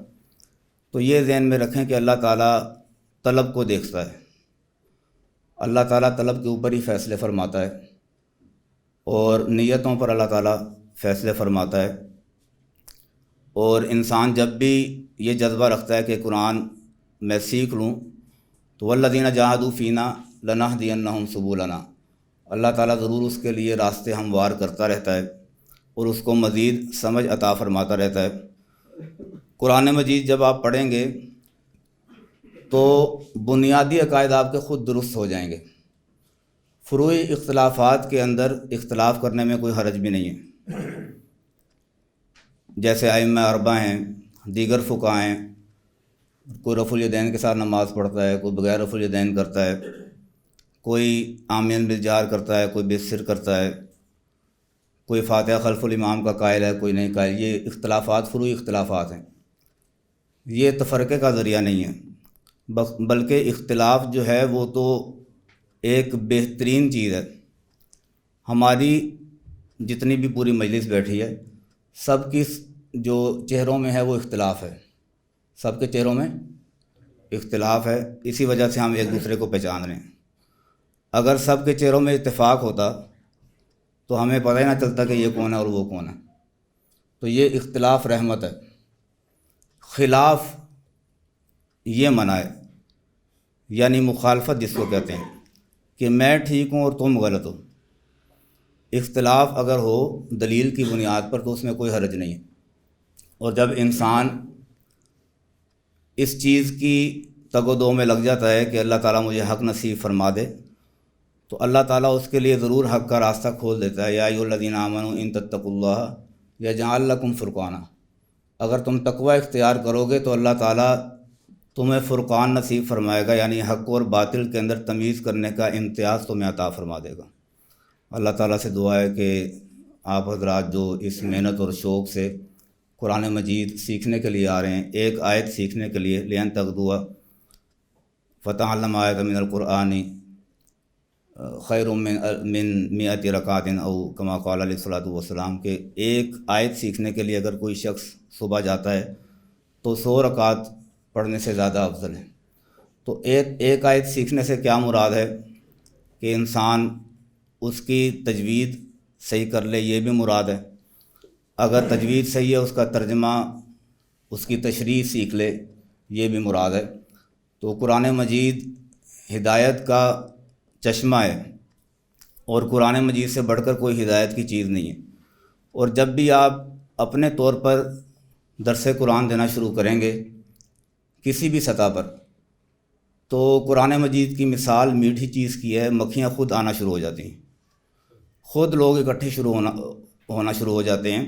تو یہ ذہن میں رکھیں کہ اللہ تعالیٰ طلب کو دیکھتا ہے، اللہ تعالیٰ طلب کے اوپر ہی فیصلے فرماتا ہے اور نیتوں پر اللہ تعالیٰ فیصلے فرماتا ہے۔ اور انسان جب بھی یہ جذبہ رکھتا ہے کہ قرآن میں سیکھ لوں تو والذین جاہدوا فینا لنہدینہم سبلنا، اللہ تعالیٰ ضرور اس کے لیے راستے ہموار کرتا رہتا ہے اور اس کو مزید سمجھ عطا فرماتا رہتا ہے۔ قرآن مجید جب آپ پڑھیں گے تو بنیادی عقائد آپ کے خود درست ہو جائیں گے، فروعی اختلافات کے اندر اختلاف کرنے میں کوئی حرج بھی نہیں ہے۔ جیسے ائمہ اربعہ ہیں، دیگر فقہاء ہیں، کوئی رفع الیدین کے ساتھ نماز پڑھتا ہے، کوئی بغیر رفع الیدین کرتا ہے، کوئی آمین بالجہر کرتا ہے، کوئی بالسر کرتا ہے، کوئی فاتحہ خلف الامام کا قائل ہے، کوئی نہیں قائل۔ یہ اختلافات فروعی اختلافات ہیں، یہ تفرقے کا ذریعہ نہیں ہے، بلکہ اختلاف جو ہے وہ تو ایک بہترین چیز ہے۔ ہماری جتنی بھی پوری مجلس بیٹھی ہے سب کی جو چہروں میں ہے وہ اختلاف ہے، سب کے چہروں میں اختلاف ہے، اسی وجہ سے ہم ایک دوسرے کو پہچان رہے ہیں۔ اگر سب کے چہروں میں اتفاق ہوتا تو ہمیں پتہ ہی نہ چلتا کہ یہ کون ہے اور وہ کون ہے۔ تو یہ اختلاف رحمت ہے، خلاف یہ منع ہے، یعنی مخالفت جس کو کہتے ہیں کہ میں ٹھیک ہوں اور تم غلط ہو۔ اختلاف اگر ہو دلیل کی بنیاد پر تو اس میں کوئی حرج نہیں ہے، اور جب انسان اس چیز کی تگ و دو میں لگ جاتا ہے کہ اللہ تعالیٰ مجھے حق نصیب فرما دے تو اللہ تعالیٰ اس کے لیے ضرور حق کا راستہ کھول دیتا ہے۔ یا ایھا الذین آمنوا ان تتقوا اللہ یجعل لکم فرقانا، اگر تم تقوی اختیار کرو گے تو اللہ تعالیٰ تمہیں فرقان نصیب فرمائے گا، یعنی حق اور باطل کے اندر تمیز کرنے کا امتیاز تمہیں عطا فرما دے گا۔ اللہ تعالیٰ سے دعا ہے کہ آپ حضرات جو اس محنت اور شوق سے قرآن مجید سیکھنے کے لیے آ رہے ہیں، ایک آیت سیکھنے کے لیے لین تغدوا فتعلم آیۃ من القرآن خیر من 100 رکعۃ او کما قال علیہ الصلوۃ والسلام، کہ ایک آیت سیکھنے کے لیے اگر کوئی شخص صبح جاتا ہے تو 100 رکعت پڑھنے سے زیادہ افضل ہے۔ تو ایک آیت سیکھنے سے کیا مراد ہے کہ انسان اس کی تجوید صحیح کر لے، یہ بھی مراد ہے۔ اگر تجوید صحیح ہے اس کا ترجمہ، اس کی تشریح سیکھ لے، یہ بھی مراد ہے۔ تو قرآن مجید ہدایت کا چشمہ ہے اور قرآن مجید سے بڑھ کر کوئی ہدایت کی چیز نہیں ہے. اور جب بھی آپ اپنے طور پر درس قرآن دینا شروع کریں گے کسی بھی سطح پر, تو قرآن مجید کی مثال میٹھی چیز کی ہے. مکھیاں خود آنا شروع ہو جاتی ہیں, خود لوگ اکٹھے ہونا شروع ہو جاتے ہیں.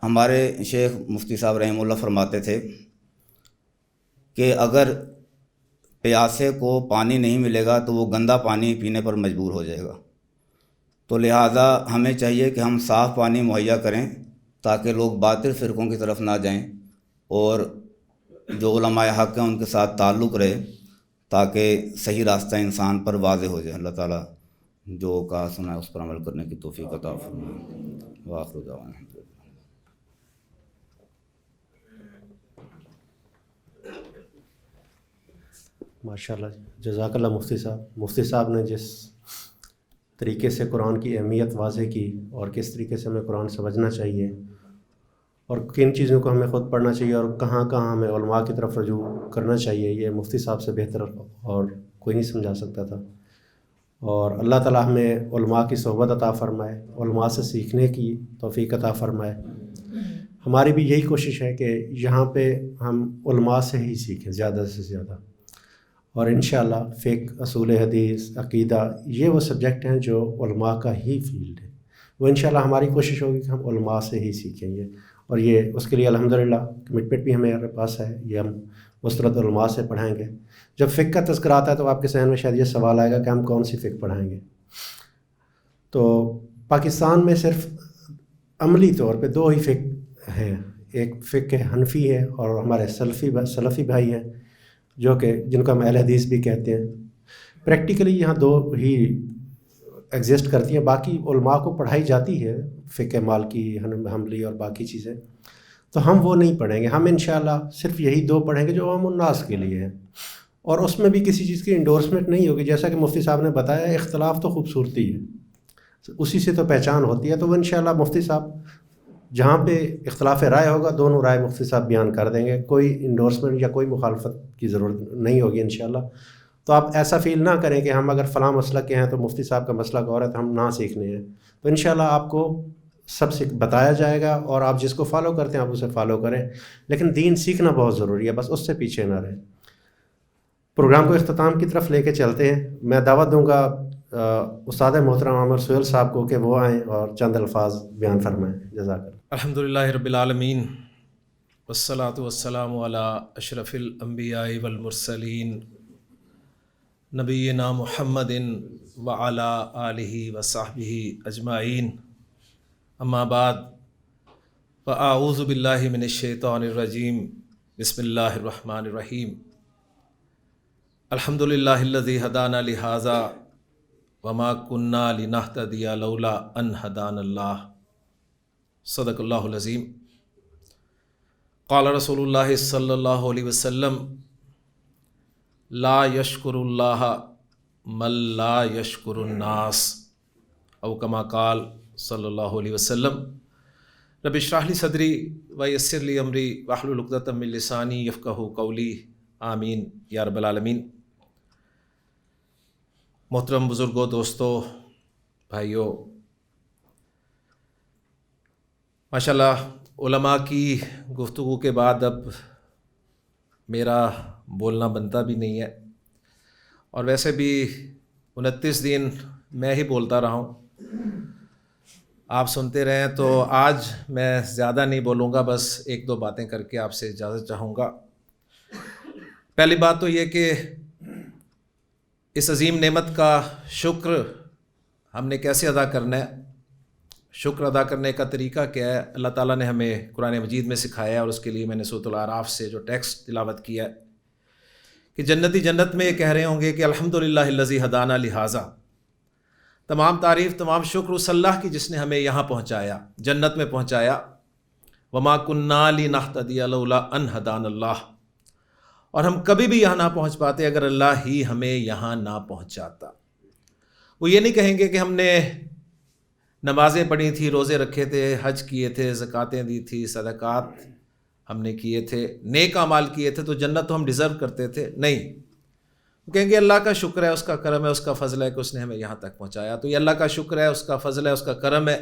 ہمارے شیخ مفتی صاحب رحمہ اللہ فرماتے تھے کہ اگر پیاسے کو پانی نہیں ملے گا تو وہ گندا پانی پینے پر مجبور ہو جائے گا. تو لہٰذا ہمیں چاہیے کہ ہم صاف پانی مہیا کریں تاکہ لوگ باطل فرقوں کی طرف نہ جائیں, اور جو علماء حق ہیں ان کے ساتھ تعلق رہے تاکہ صحیح راستہ انسان پر واضح ہو جائے. اللہ تعالیٰ جو کہا سنا ہے اس پر عمل کرنے کی توفیق عطا فرمائے. وآخر دعوانا ماشاء اللہ, جزاک اللہ مفتی صاحب نے جس طریقے سے قرآن کی اہمیت واضح کی اور کس طریقے سے ہمیں قرآن سمجھنا چاہیے اور کن چیزوں کو ہمیں خود پڑھنا چاہیے اور کہاں کہاں ہمیں علماء کی طرف رجوع کرنا چاہیے, یہ مفتی صاحب سے بہتر اور کوئی نہیں سمجھا سکتا تھا. اور اللہ تعالیٰ ہمیں علماء کی صحبت عطا فرمائے, علماء سے سیکھنے کی توفیق عطا فرمائے. ہماری بھی یہی کوشش ہے کہ یہاں پہ ہم علماء سے ہی سیکھیں زیادہ سے زیادہ, اور انشاءاللہ فقہ, اصول حدیث, عقیدہ, یہ وہ سبجیکٹ ہیں جو علماء کا ہی فیلڈ ہے. وہ انشاءاللہ ہماری کوشش ہوگی کہ ہم علماء سے ہی سیکھیں گے, اور یہ اس کے لیے الحمدللہ کمٹمنٹ بھی ہمارے پاس ہے. یہ ہم مسترد علماء سے پڑھائیں گے. جب فقہ کا تذکرہ آتا ہے تو آپ کے ذہن میں شاید یہ سوال آئے گا کہ ہم کون سی فقہ پڑھائیں گے. تو پاکستان میں صرف عملی طور پہ دو ہی فقہ ہیں, ایک فقہ حنفی ہے اور ہمارے سلفی بھائی ہیں جو کہ جن کو ہم اہل حدیث بھی کہتے ہیں. پریکٹیکلی یہاں دو ہی ایگزسٹ کرتی ہیں, باقی علماء کو پڑھائی جاتی ہے فقہ مالکی, حنبلی اور باقی چیزیں, تو ہم وہ نہیں پڑھیں گے. ہم انشاءاللہ صرف یہی دو پڑھیں گے جو عوام الناس کے لیے ہیں, اور اس میں بھی کسی چیز کی انڈورسمنٹ نہیں ہوگی. جیسا کہ مفتی صاحب نے بتایا, اختلاف تو خوبصورتی ہے, اسی سے تو پہچان ہوتی ہے. تو وہ انشاءاللہ مفتی صاحب جہاں پہ اختلاف رائے ہوگا دونوں رائے مفتی صاحب بیان کر دیں گے, کوئی انڈورسمنٹ یا کوئی مخالفت کی ضرورت نہیں ہوگی انشاءاللہ. تو آپ ایسا فیل نہ کریں کہ ہم اگر فلاں مسلک کے ہیں تو مفتی صاحب کا مسلک اور ہے تو ہم نہ سیکھنے ہیں. تو انشاءاللہ آپ کو سب سے بتایا جائے گا, اور آپ جس کو فالو کرتے ہیں آپ اسے فالو کریں, لیکن دین سیکھنا بہت ضروری ہے, بس اس سے پیچھے نہ رہیں. پروگرام کو اختتام کی طرف لے کے چلتے ہیں. میں دعوت دوں گا استاد محترم عامر سہیل صاحب کو کہ وہ آئیں اور چند الفاظ بیان فرمائیں. جزاک اللہ. الحمدللہ رب العالمین والصلاة والسلام علی اشرف الانبیاء والمرسلین نبینا محمد وعلی آلہ وصحبہ اجمعین. اما بعد فاعوذ باللہ من الشیطان الرجیم. بسم اللہ الرحمن الرحیم. الحمدللہ الذی ہدانا لہذا وما کننا لنہتدی لولا ان ہدانا اللہ. صدق اللہ العظیم. قال رسول اللہ صلی اللہ علیہ وسلم لا یشکر اللہ من لا یشکر الناس, او کما قال صلی اللہ علیہ وسلم. رب اشرح لی صدری ویسر لی امری واحلل عقدۃ من لسانی یفقہوا قولی. آمین یا رب العالمین. محترم بزرگوں, دوستوں, بھائیوں, ماشاءاللہ علماء کی گفتگو کے بعد اب میرا بولنا بنتا بھی نہیں ہے, اور ویسے بھی 29 دن میں ہی بولتا رہا ہوں, آپ سنتے رہیں. تو آج میں زیادہ نہیں بولوں گا, بس ایک دو باتیں کر کے آپ سے اجازت چاہوں گا. پہلی بات تو یہ کہ اس عظیم نعمت کا شکر ہم نے کیسے ادا کرنا ہے. شکر ادا کرنے کا طریقہ کیا ہے, اللہ تعالیٰ نے ہمیں قرآن مجید میں سکھایا ہے, اور اس کے لیے میں نے سورۃ الاعراف سے جو ٹیکسٹ تلاوت کیا ہے کہ جنتی جنت میں یہ کہہ رہے ہوں گے کہ الحمدللہ الذی ہدانا لہذا. تمام تعریف, تمام شکر اس اللہ کی جس نے ہمیں یہاں پہنچایا, جنت میں پہنچایا. وما کننا لنہتدی لولا ان ہدانا اللہ, اور ہم کبھی بھی یہاں نہ پہنچ پاتے اگر اللہ ہی ہمیں یہاں نہ پہنچاتا. وہ یہ نہیں کہیں گے کہ ہم نے نمازیں پڑھی تھی, روزے رکھے تھے, حج کیے تھے, زکاتیں دی تھی, صدقات ہم نے کیے تھے, نیک اعمال کیے تھے تو جنت تو ہم ڈیزرو کرتے تھے. نہیں, وہ کہیں گے اللہ کا شکر ہے، اس کا کرم ہے، اس کا فضل ہے کہ اس نے ہمیں یہاں تک پہنچایا. تو یہ اللہ کا شکر ہے، اس کا فضل ہے، اس کا کرم ہے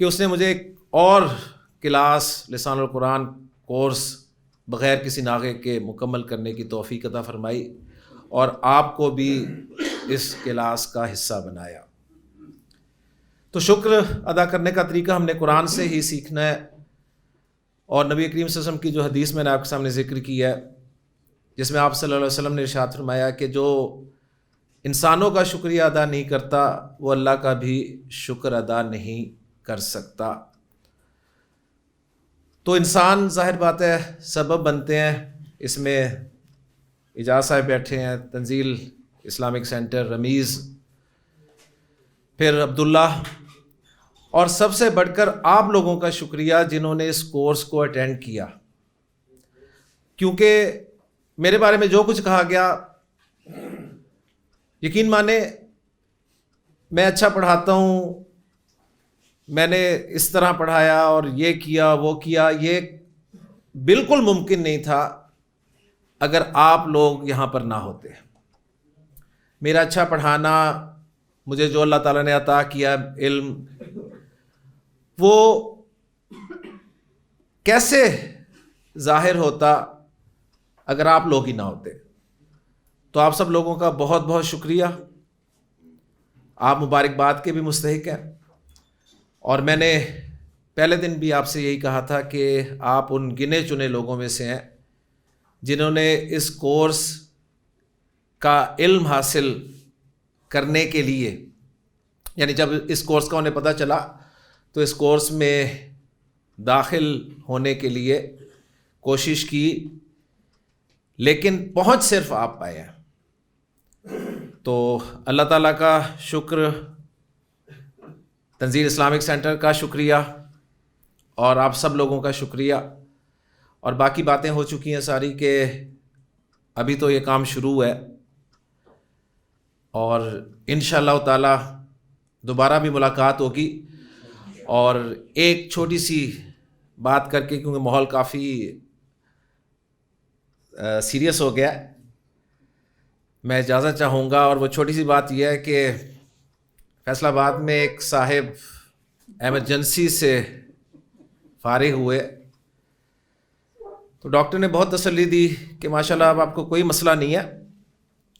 کہ اس نے مجھے ایک اور کلاس لسان القرآن کورس بغیر کسی ناغے کے مکمل کرنے کی توفیق عطا فرمائی اور آپ کو بھی اس کلاس کا حصہ بنایا. تو شکر ادا کرنے کا طریقہ ہم نے قرآن سے ہی سیکھنا ہے، اور نبی کریم صلی اللہ علیہ وسلم کی جو حدیث میں نے آپ کے سامنے ذکر کی ہے، جس میں آپ صلی اللہ علیہ وسلم نے ارشاد فرمایا کہ جو انسانوں کا شکریہ ادا نہیں کرتا وہ اللہ کا بھی شکر ادا نہیں کر سکتا. تو انسان ظاہر بات ہے سبب بنتے ہیں. اس میں اجاز صاحب بیٹھے ہیں، تنزیل اسلامک سینٹر، رمیز، پھر عبداللہ، اور سب سے بڑھ کر آپ لوگوں کا شکریہ جنہوں نے اس کورس کو اٹینڈ کیا. کیونکہ میرے بارے میں جو کچھ کہا گیا، یقین مانے میں اچھا پڑھاتا ہوں، میں نے اس طرح پڑھایا اور یہ کیا وہ کیا، یہ بالکل ممکن نہیں تھا اگر آپ لوگ یہاں پر نہ ہوتے. میرا اچھا پڑھانا، مجھے جو اللہ تعالیٰ نے عطا کیا علم، وہ کیسے ظاہر ہوتا اگر آپ لوگ ہی نہ ہوتے. تو آپ سب لوگوں کا بہت بہت شکریہ. آپ مبارکباد کے بھی مستحق ہیں، اور میں نے پہلے دن بھی آپ سے یہی کہا تھا کہ آپ ان گنے چنے لوگوں میں سے ہیں جنہوں نے اس کورس کا علم حاصل کرنے کے لیے، یعنی جب اس کورس کا انہیں پتہ چلا تو اس کورس میں داخل ہونے کے لیے کوشش کی، لیکن پہنچ صرف آپ پائے ہیں. تو اللہ تعالیٰ کا شکر، تنزیل اسلامک سینٹر کا شکریہ، اور آپ سب لوگوں کا شکریہ. اور باقی باتیں ہو چکی ہیں ساری کہ ابھی تو یہ کام شروع ہے، اور انشاءاللہ تعالی دوبارہ بھی ملاقات ہوگی. اور ایک چھوٹی سی بات کر کے، کیونکہ ماحول کافی سیریس ہو گیا، میں اجازت چاہوں گا. اور وہ چھوٹی سی بات یہ ہے کہ فیصل آباد میں ایک صاحب ایمرجنسی سے فارغ ہوئے، تو ڈاکٹر نے بہت تسلی دی کہ ماشاءاللہ اب آپ کو کوئی مسئلہ نہیں ہے،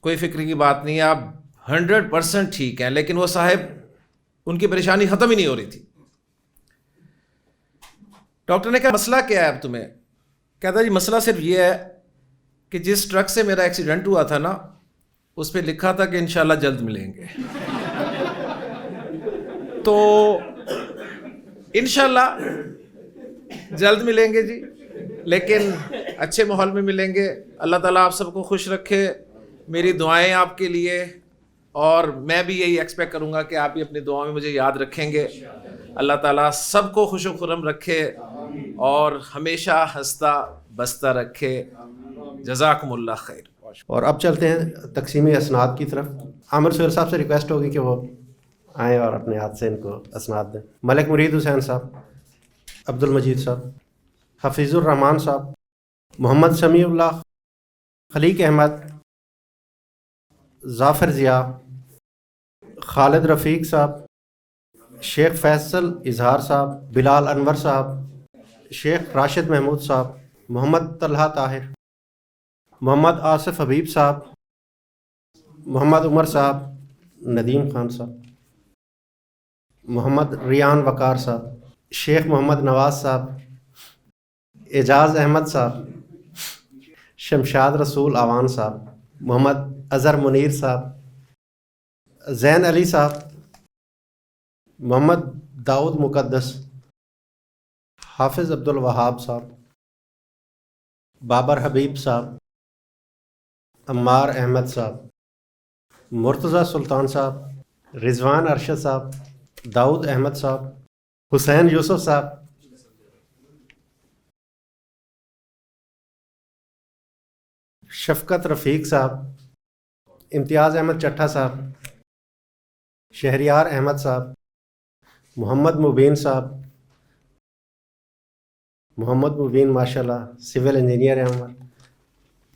کوئی فکر کی بات نہیں ہے، آپ 100% ٹھیک ہیں. لیکن وہ صاحب، ان کی پریشانی ختم ہی نہیں ہو رہی تھی. ڈاکٹر نے کہا مسئلہ کیا ہے اب تمہیں؟ کہتا جی مسئلہ صرف یہ ہے کہ جس ٹرک سے میرا ایکسیڈنٹ ہوا تھا نا، اس پہ لکھا تھا کہ انشاءاللہ جلد ملیں گے. تو انشاءاللہ جلد ملیں گے جی، لیکن اچھے ماحول میں ملیں گے. اللہ تعالیٰ آپ سب کو خوش رکھے. میری دعائیں آپ کے لیے، اور میں بھی یہی ایکسپیکٹ کروں گا کہ آپ بھی اپنی دعاؤں میں مجھے یاد رکھیں گے. اللہ تعالیٰ سب کو خوش و خرم رکھے اور ہمیشہ ہنستا بستا رکھے. جزاکم اللہ خیر. اور اب چلتے ہیں تقسیم اسناد کی طرف. عامر سہیل صاحب سے ریکویسٹ ہوگی کہ وہ آئیں اور اپنے ہاتھ سے ان کو اسناد دیں. ملک مرید حسین صاحب، عبد المجید صاحب، حفیظ الرحمان صاحب، محمد سمیع اللہ، خلیق احمد، ظافر ضیاء، خالد رفیق صاحب، شیخ فیصل اظہار صاحب، بلال انور صاحب، شیخ راشد محمود صاحب، محمد طلحہ طاہر، محمد آصف حبیب صاحب، محمد عمر صاحب، ندیم خان صاحب، محمد ریان وقار صاحب، شیخ محمد نواز صاحب، اعجاز احمد صاحب، شمشاد رسول آوان صاحب، محمد اظہر منیر صاحب، زین علی صاحب، محمد داؤد مقدس، حافظ عبد الوہاب صاحب، بابر حبیب صاحب، عمار احمد صاحب، مرتضیٰ سلطان صاحب، رضوان ارشد صاحب، داؤد احمد صاحب، حسین یوسف صاحب، شفقت رفیق صاحب، امتیاز احمد چٹھا صاحب، شہریار احمد صاحب، محمد مبین صاحب. محمد مبین ماشاءاللہ سول انجینئر ہیں ہمارے.